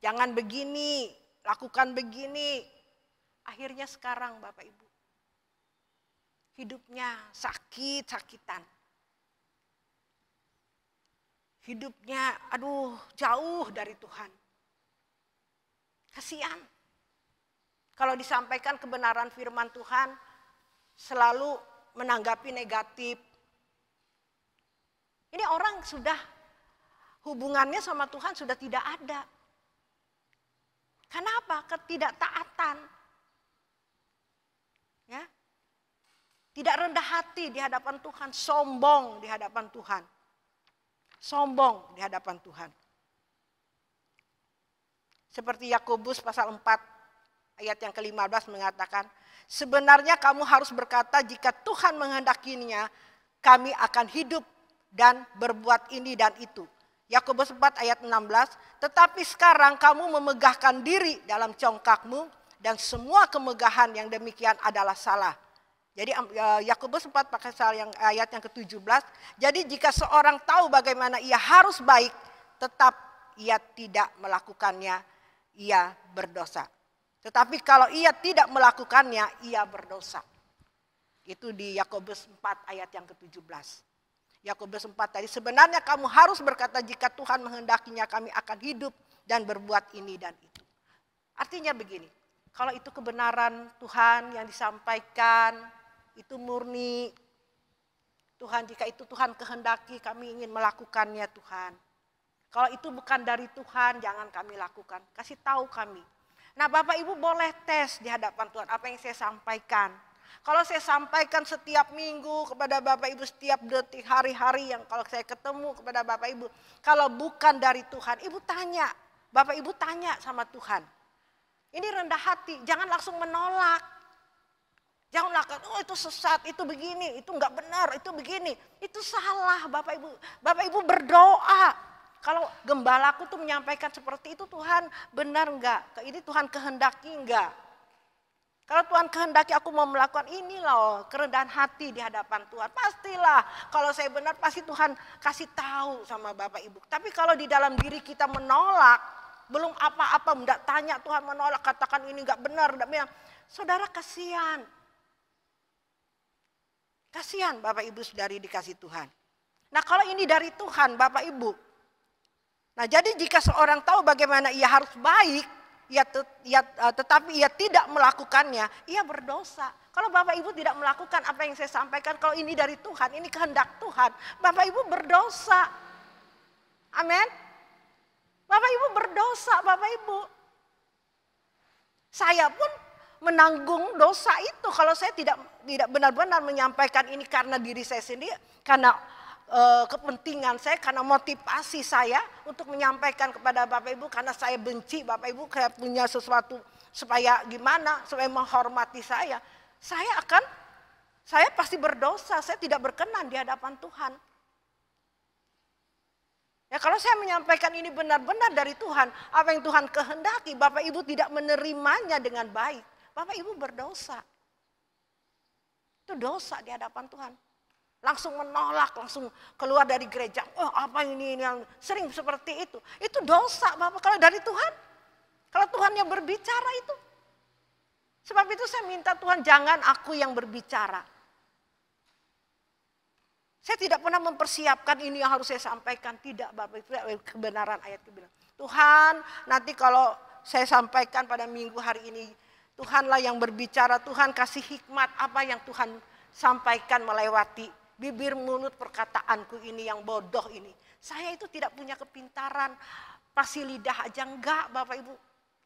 Jangan begini, lakukan begini. Akhirnya sekarang Bapak Ibu, hidupnya sakit-sakitan. Hidupnya jauh dari Tuhan. Kasihan. Kalau disampaikan kebenaran firman Tuhan, selalu menanggapi negatif. Ini orang sudah hubungannya sama Tuhan sudah tidak ada. Kenapa? Ketidaktaatan. Ya. Tidak rendah hati di hadapan Tuhan, sombong di hadapan Tuhan. Sombong di hadapan Tuhan. Seperti Yakobus pasal 4 ayat yang ke-15 mengatakan, sebenarnya kamu harus berkata jika Tuhan menghendakinya, kami akan hidup dan berbuat ini dan itu. Yakobus 4 ayat 16, tetapi sekarang kamu memegahkan diri dalam congkakmu dan semua kemegahan yang demikian adalah salah. Jadi Yakobus 4 pasal yang ayat yang ke-17, jadi jika seorang tahu bagaimana ia harus baik, tetap ia tidak melakukannya, ia berdosa. Tetapi kalau ia tidak melakukannya, ia berdosa. Itu di Yakobus 4 ayat yang ke-17. Yakobus 4 tadi, sebenarnya kamu harus berkata jika Tuhan menghendakinya kami akan hidup dan berbuat ini dan itu. Artinya begini, kalau itu kebenaran Tuhan yang disampaikan, itu murni. Tuhan, jika itu Tuhan kehendaki kami ingin melakukannya Tuhan. Kalau itu bukan dari Tuhan, jangan kami lakukan. Kasih tahu kami. Nah Bapak Ibu boleh tes di hadapan Tuhan apa yang saya sampaikan. Kalau saya sampaikan setiap minggu kepada Bapak Ibu, setiap detik, hari-hari yang kalau saya ketemu kepada Bapak Ibu, kalau bukan dari Tuhan, Ibu tanya, Bapak Ibu tanya sama Tuhan. Ini rendah hati, jangan langsung menolak. Jangan lakukan, oh itu sesat, itu begini, itu enggak benar, itu begini. Itu salah Bapak Ibu. Bapak Ibu berdoa. Kalau gembalaku tuh menyampaikan seperti itu, Tuhan benar enggak? Ini Tuhan kehendaki enggak? Kalau Tuhan kehendaki aku mau melakukan ini loh, kerendahan hati di hadapan Tuhan. Pastilah kalau saya benar pasti Tuhan kasih tahu sama Bapak Ibu. Tapi kalau di dalam diri kita menolak, belum apa-apa, tidak tanya Tuhan menolak, katakan ini nggak benar, tidak benar. Saudara kasihan. Kasihan Bapak Ibu Saudari dikasih Tuhan. Nah kalau ini dari Tuhan Bapak Ibu. Nah jadi jika seorang tahu bagaimana ia harus baik, tetapi ia tidak melakukannya, ia berdosa. Kalau Bapak Ibu tidak melakukan apa yang saya sampaikan, kalau ini dari Tuhan, ini kehendak Tuhan, Bapak Ibu berdosa. Amin. Bapak Ibu berdosa, Bapak Ibu. Saya pun menanggung dosa itu kalau saya tidak benar-benar menyampaikan ini karena diri saya sendiri, karena kepentingan saya, karena motivasi saya untuk menyampaikan kepada Bapak Ibu, karena saya benci Bapak Ibu, kayak punya sesuatu supaya gimana, supaya menghormati saya pasti berdosa, saya tidak berkenan di hadapan Tuhan. Ya kalau saya menyampaikan ini benar-benar dari Tuhan, apa yang Tuhan kehendaki, Bapak Ibu tidak menerimanya dengan baik, Bapak Ibu berdosa. Itu dosa di hadapan Tuhan. Langsung menolak, langsung keluar dari gereja. Oh apa ini yang sering seperti itu. Itu dosa Bapak kalau dari Tuhan. Kalau Tuhan yang berbicara itu. Sebab itu saya minta Tuhan jangan aku yang berbicara. Saya tidak pernah mempersiapkan ini yang harus saya sampaikan. Tidak Bapak Ibu, kebenaran ayat kebenaran. Tuhan nanti kalau saya sampaikan pada minggu hari ini. Tuhanlah yang berbicara, Tuhan kasih hikmat apa yang Tuhan sampaikan melewati bibir mulut perkataanku ini yang bodoh ini. Saya itu tidak punya kepintaran, pasti lidah aja enggak Bapak Ibu.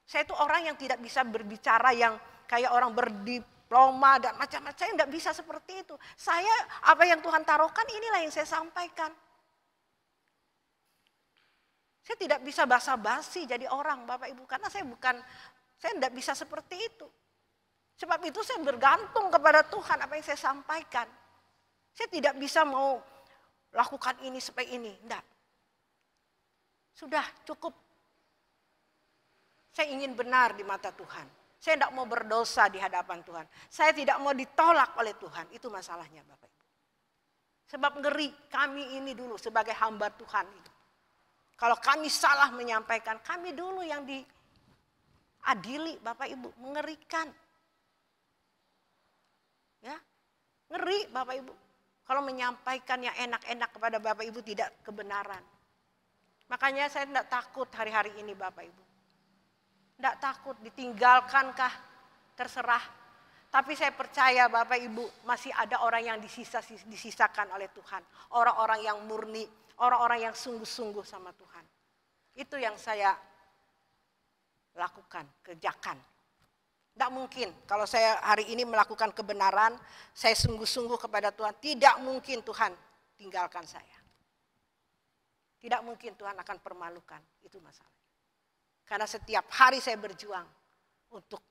Saya itu orang yang tidak bisa berbicara yang kayak orang berdiploma dan macam-macam, saya enggak bisa seperti itu. Saya apa yang Tuhan taruhkan inilah yang saya sampaikan. Saya tidak bisa basa-basi jadi orang Bapak Ibu karena saya enggak bisa seperti itu. Sebab itu saya bergantung kepada Tuhan apa yang saya sampaikan. Saya tidak bisa mau lakukan ini supaya ini, enggak. Sudah cukup. Saya ingin benar di mata Tuhan. Saya tidak mau berdosa di hadapan Tuhan. Saya tidak mau ditolak oleh Tuhan. Itu masalahnya Bapak Ibu. Sebab ngeri kami ini dulu sebagai hamba Tuhan itu. Kalau kami salah menyampaikan, kami dulu yang diadili Bapak Ibu. Mengerikan. Ya, ngeri Bapak Ibu. Kalau menyampaikan yang enak-enak kepada Bapak Ibu tidak kebenaran. Makanya saya tidak takut hari-hari ini Bapak Ibu. Tidak takut ditinggalkankah terserah. Tapi saya percaya Bapak Ibu masih ada orang yang disisakan oleh Tuhan. Orang-orang yang murni, orang-orang yang sungguh-sungguh sama Tuhan. Itu yang saya lakukan, kerjakan. Tidak mungkin kalau saya hari ini melakukan kebenaran, saya sungguh-sungguh kepada Tuhan. Tidak mungkin Tuhan tinggalkan saya. Tidak mungkin Tuhan akan permalukan, itu masalahnya. Karena setiap hari saya berjuang untuk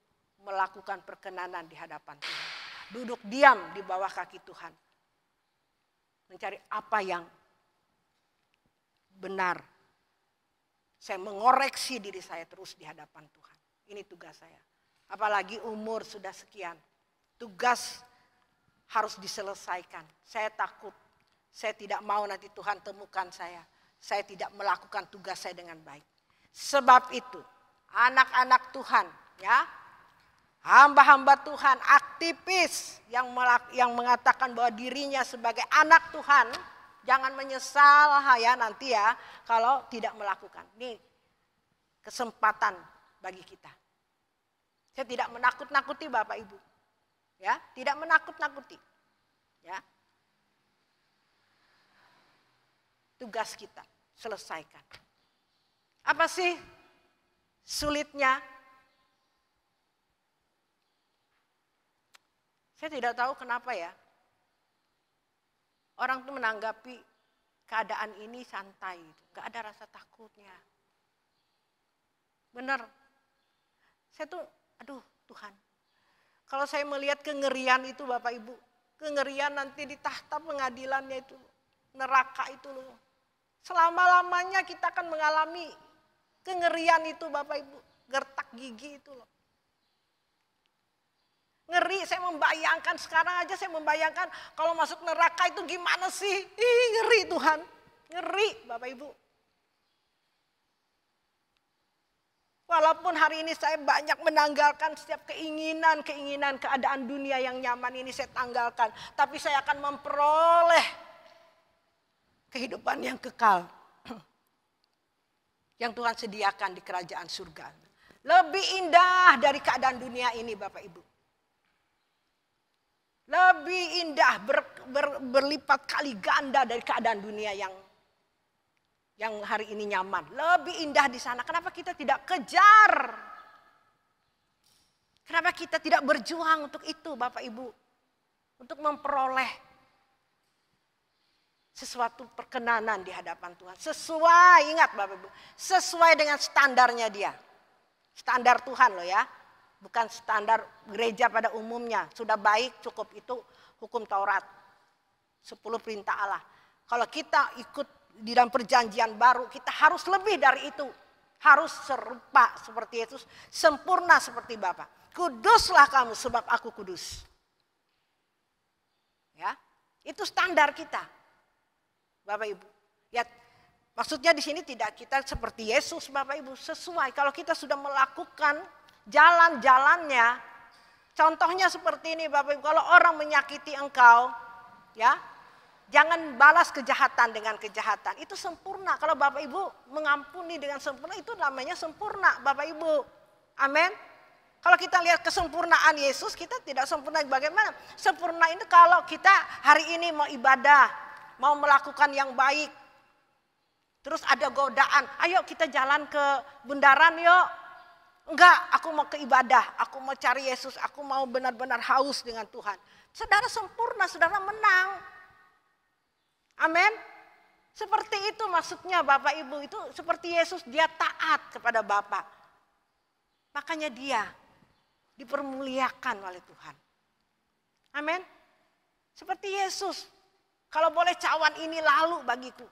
melakukan perkenanan di hadapan Tuhan. Duduk diam di bawah kaki Tuhan. Mencari apa yang benar. Saya mengoreksi diri saya terus di hadapan Tuhan. Ini tugas saya. Apalagi umur sudah sekian. Tugas harus diselesaikan. Saya takut. Saya tidak mau nanti Tuhan temukan saya. Saya tidak melakukan tugas saya dengan baik. Sebab itu anak-anak Tuhan ya. Hamba-hamba Tuhan, aktivis yang mengatakan bahwa dirinya sebagai anak Tuhan. Jangan menyesal ya nanti ya kalau tidak melakukan. Ini kesempatan bagi kita. Saya tidak menakut-nakuti Bapak Ibu. Ya, tidak menakut-nakuti. Ya. Tugas kita selesaikan. Apa sih sulitnya? Saya tidak tahu kenapa ya. Orang tuh menanggapi keadaan ini santai, gak ada rasa takutnya. Benar. Saya tuh, aduh Tuhan. Kalau saya melihat kengerian itu Bapak Ibu, kengerian nanti di tahta pengadilannya itu, neraka itu loh. Selama-lamanya kita akan mengalami kengerian itu Bapak Ibu, gertak gigi itu loh. Ngeri, saya membayangkan sekarang aja saya membayangkan kalau masuk neraka itu gimana sih? Ih, ngeri Tuhan, ngeri Bapak Ibu. Walaupun hari ini saya banyak menanggalkan setiap keinginan keadaan dunia yang nyaman ini saya tanggalkan. Tapi saya akan memperoleh kehidupan yang kekal. Yang Tuhan sediakan di kerajaan surga. Lebih indah dari keadaan dunia ini Bapak Ibu. Lebih indah berlipat kali ganda dari keadaan dunia yang hari ini nyaman. Lebih indah di sana. Kenapa kita tidak kejar? Kenapa kita tidak berjuang untuk itu Bapak Ibu? Untuk memperoleh sesuatu perkenanan di hadapan Tuhan. Sesuai, ingat Bapak Ibu. Sesuai dengan standarnya dia. Standar Tuhan loh ya. Bukan standar gereja pada umumnya. Sudah baik cukup itu hukum Taurat. 10 perintah Allah. Kalau kita ikut di dalam perjanjian baru kita harus lebih dari itu. Harus serupa seperti Yesus. Sempurna seperti Bapa. Kuduslah kamu sebab aku kudus. Ya, itu standar kita. Bapak Ibu. Ya, maksudnya di sini tidak kita seperti Yesus Bapak Ibu. Sesuai kalau kita sudah melakukan jalan-jalannya. Contohnya seperti ini Bapak Ibu. Kalau orang menyakiti engkau. Ya. Jangan balas kejahatan dengan kejahatan. Itu sempurna. Kalau Bapak Ibu mengampuni dengan sempurna, itu namanya sempurna Bapak Ibu. Amin. Kalau kita lihat kesempurnaan Yesus, kita tidak sempurna bagaimana? Sempurna ini kalau kita hari ini mau ibadah, mau melakukan yang baik. Terus ada godaan, ayo kita jalan ke bundaran yuk. Enggak, aku mau ke ibadah, aku mau cari Yesus, aku mau benar-benar haus dengan Tuhan. Saudara sempurna, saudara menang. Amin. Seperti itu maksudnya Bapak Ibu. Itu seperti Yesus, dia taat kepada Bapa. Makanya dia dipermuliakan oleh Tuhan. Amin. Seperti Yesus. Kalau boleh cawan ini lalu bagiku.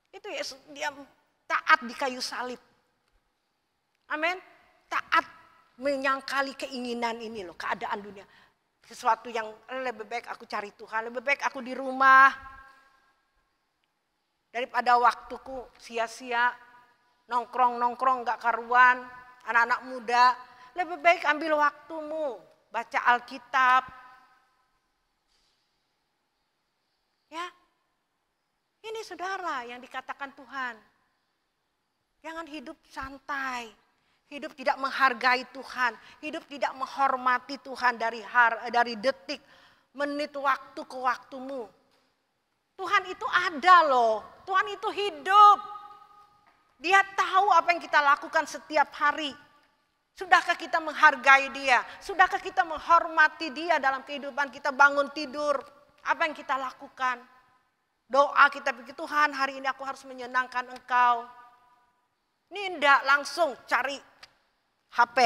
Itu Yesus, dia taat di kayu salib. Amin. Taat menyangkali keinginan ini loh, keadaan dunia. Sesuatu yang lebih baik aku cari Tuhan, lebih baik aku di rumah. Daripada waktuku sia-sia, nongkrong gak karuan, anak-anak muda. Lebih baik ambil waktumu, baca Alkitab. Ya, ini saudara yang dikatakan Tuhan. Jangan hidup santai. Hidup tidak menghargai Tuhan, hidup tidak menghormati Tuhan dari detik, menit, waktu ke waktumu. Tuhan itu ada loh, Tuhan itu hidup. Dia tahu apa yang kita lakukan setiap hari. Sudahkah kita menghargai dia? Sudahkah kita menghormati dia dalam kehidupan kita bangun tidur? Apa yang kita lakukan? Doa kita pikir Tuhan hari ini aku harus menyenangkan Engkau. Ini enggak langsung cari HP.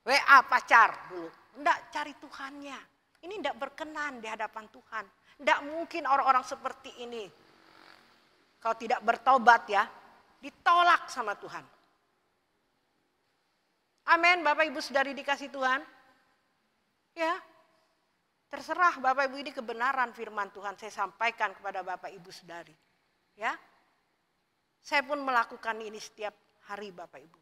WA pacar dulu. Enggak, cari Tuhannya. Ini enggak berkenan di hadapan Tuhan. Enggak mungkin orang-orang seperti ini. Kalau tidak bertobat ya, ditolak sama Tuhan. Amin, Bapak Ibu saudari dikasih Tuhan. Ya, terserah Bapak Ibu, ini kebenaran firman Tuhan saya sampaikan kepada Bapak Ibu saudari. Ya, saya pun melakukan ini setiap hari Bapak Ibu.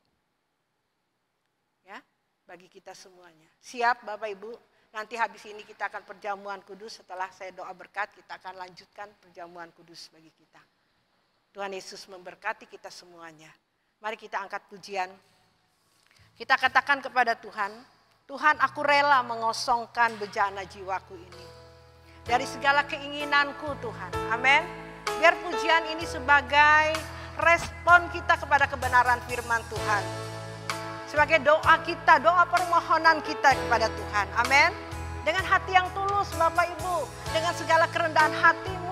Ya, bagi kita semuanya. Siap Bapak Ibu, nanti habis ini kita akan perjamuan kudus. Setelah saya doa berkat, kita akan lanjutkan perjamuan kudus bagi kita. Tuhan Yesus memberkati kita semuanya. Mari kita angkat pujian. Kita katakan kepada Tuhan, Tuhan aku rela mengosongkan bejana jiwaku ini. Dari segala keinginanku Tuhan. Amin. Biar pujian ini sebagai respon kita kepada kebenaran firman Tuhan. Sebagai doa kita, doa permohonan kita kepada Tuhan. Amin. Dengan hati yang tulus Bapak Ibu. Dengan segala kerendahan hatimu.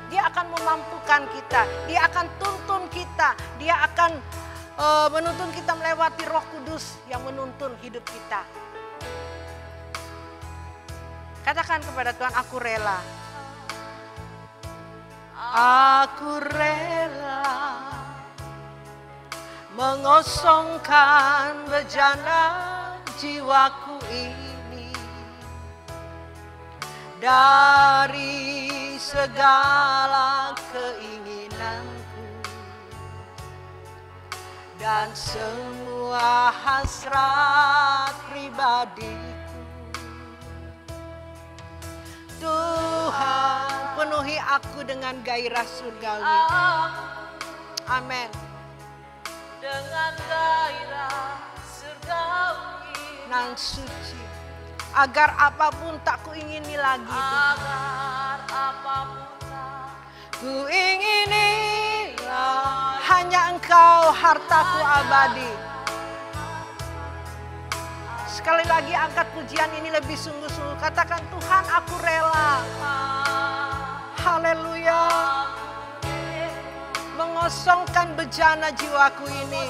Dia akan memampukan kita. Dia akan tuntun kita. Dia akan menuntun kita melewati Roh Kudus yang menuntun hidup kita. Katakan kepada Tuhan, aku rela. Aku rela mengosongkan bejana jiwaku ini dari segala keinginanku dan semua hasrat pribadiku. Tuhan, penuhi aku dengan gairah surgawi. Amin. Dengan gairah surgawi nan suci, agar apapun tak kuingini lagi. agar apapun tak Kuingini hanya Engkau hartaku abadi. Sekali lagi angkat pujian ini lebih sungguh-sungguh. Katakan, Tuhan, aku rela. Haleluya. Mengosongkan bejana jiwaku ini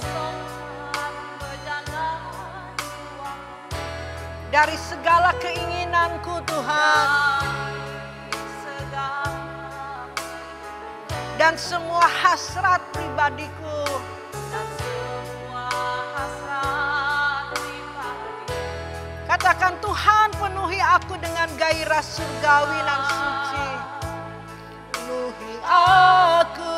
dari segala keinginanku, Tuhan, dan semua hasrat pribadiku. Katakan, Tuhan, penuhi aku dengan gairah surgawi dan suci. Penuhi aku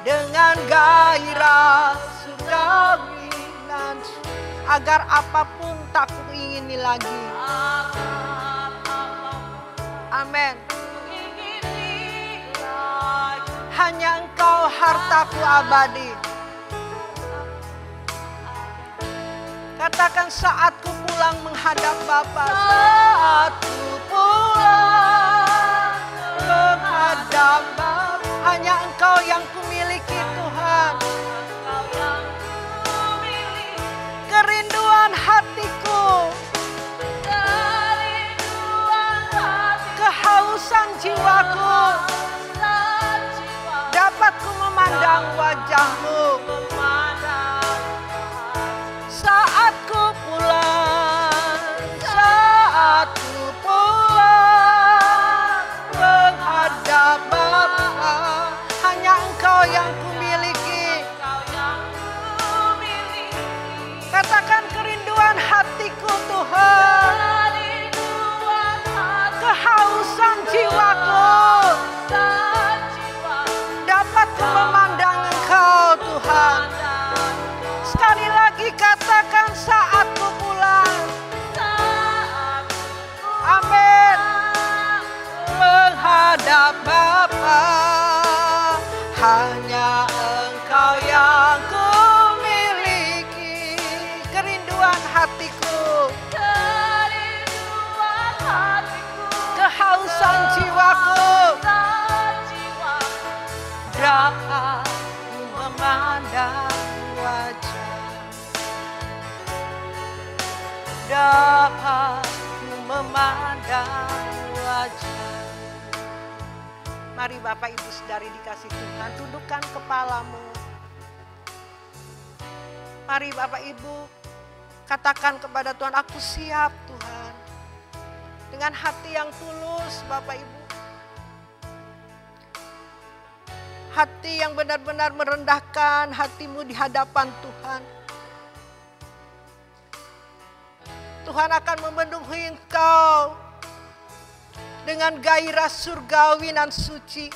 dengan gairah surgawi dan suci, agar apapun tak kuingini lagi. Amin. Hanya Engkau hartaku abadi. Katakan, saat ku pulang menghadap Bapa, saat ku pulang menghadap Bapa, hanya Engkau yang kumiliki, Tuhan. Kerinduan hatiku, kehausan jiwaku, dapat ku memandang wajah-Mu. Saat ku pulang menghadap Bapa, hanya Engkau yang kumiliki. Katakan, kerinduan hatiku, Tuhan, kehausan jiwaku, dapat ku memandang Engkau, Tuhan. Sekali lagi katakan, saat ku pulang. Amin. Menghadap Bapa, hanya Engkau yang ku miliki. Kerinduan hatiku, kehausan jiwaku, dapat ku memandang wajah, dapat ku memandang wajah. Mari Bapak Ibu Saudari dikasih Tuhan, tundukkan kepalamu. Mari Bapak Ibu katakan kepada Tuhan, aku siap Tuhan. Dengan hati yang tulus Bapak Ibu. Hati yang benar-benar merendahkan hatimu di hadapan Tuhan. Tuhan akan memenuhi engkau dengan gairah surgawi dan suci.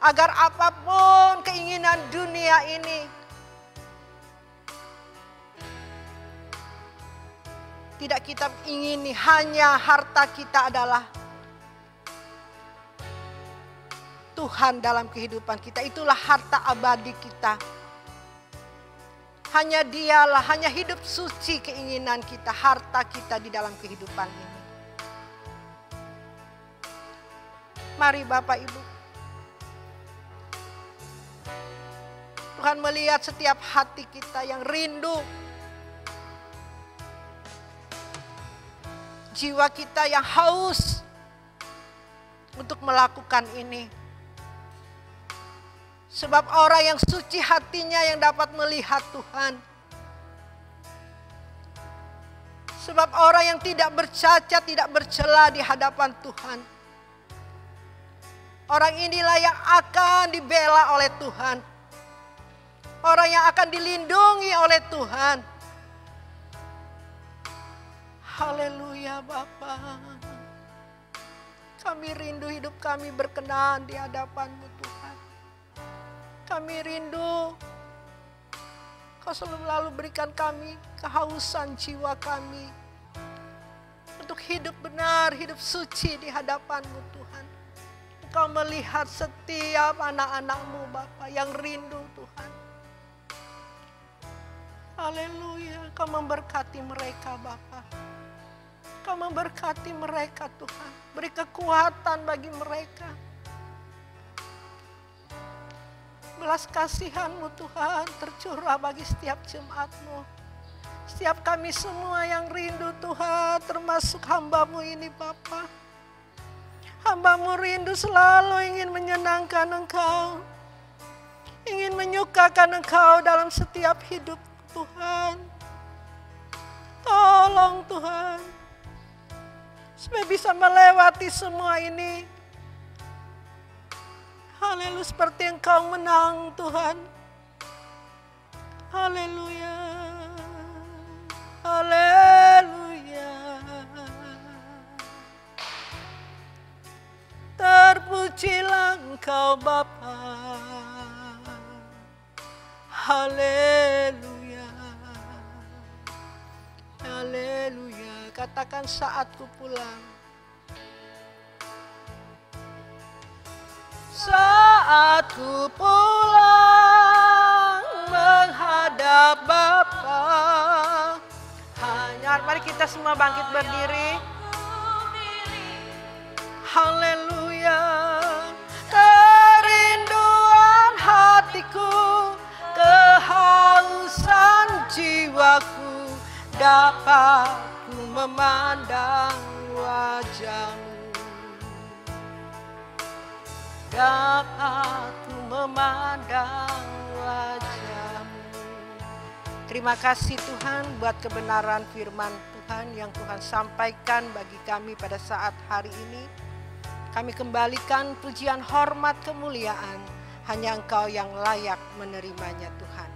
Agar apapun keinginan dunia ini tidak kita ingini, hanya harta kita adalah Tuhan dalam kehidupan kita. Itulah harta abadi kita. Hanya Dialah, hanya hidup suci keinginan kita, harta kita di dalam kehidupan ini. Mari Bapak Ibu. Tuhan melihat setiap hati kita yang rindu. Jiwa kita yang haus untuk melakukan ini. Sebab orang yang suci hatinya yang dapat melihat Tuhan. Sebab orang yang tidak bercacat, tidak bercela di hadapan Tuhan. Orang inilah yang akan dibela oleh Tuhan. Orang yang akan dilindungi oleh Tuhan. Haleluya Bapa. Kami rindu hidup kami berkenan di hadapan-Mu Tuhan. Kami rindu Kau selalu berikan kami kehausan jiwa kami. Untuk hidup benar, hidup suci di hadapan-Mu Tuhan. Engkau melihat setiap anak-anak-Mu Bapa yang rindu Tuhan. Haleluya, Kau memberkati mereka Bapa. Kau memberkati mereka Tuhan. Beri kekuatan bagi mereka. Belas kasihan-Mu Tuhan tercurah bagi setiap jemaat-Mu. Setiap kami semua yang rindu Tuhan, termasuk hamba-Mu ini Bapa. Hamba-Mu rindu selalu ingin menyenangkan Engkau. Ingin menyukakan Engkau dalam setiap hidup Tuhan. Tolong Tuhan. Supaya bisa melewati semua ini. Haleluya, seperti Engkau menang Tuhan. Haleluya. Haleluya. Terpujilah Engkau Bapa. Haleluya. Haleluya. Katakan saatku pulang. Saatku pulang menghadap Bapa. Hanya mari kita semua bangkit berdiri. Haleluya. Kerinduan hatiku, kehausan jiwaku, dapat ku memandang wajah-Mu. Dapat ku memandang wajah-Mu. Terima kasih Tuhan buat kebenaran firman Tuhan yang Tuhan sampaikan bagi kami pada saat hari ini. Kami kembalikan pujian, hormat, kemuliaan. Hanya Engkau yang layak menerimanya Tuhan.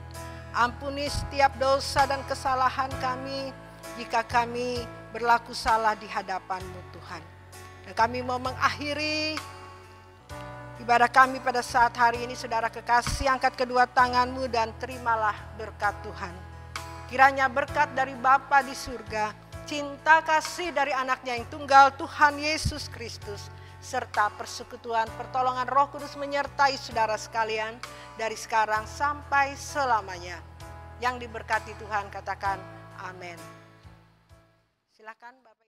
Ampuni setiap dosa dan kesalahan kami jika kami berlaku salah di hadapan-Mu Tuhan. Dan kami mau mengakhiri ibadah kami pada saat hari ini, saudara kekasih, angkat kedua tanganmu dan terimalah berkat Tuhan. Kiranya berkat dari Bapa di surga, cinta kasih dari anaknya yang tunggal Tuhan Yesus Kristus, serta persekutuan pertolongan Roh Kudus menyertai saudara sekalian dari sekarang sampai selamanya. Yang diberkati Tuhan katakan amin. Silakan Bapak.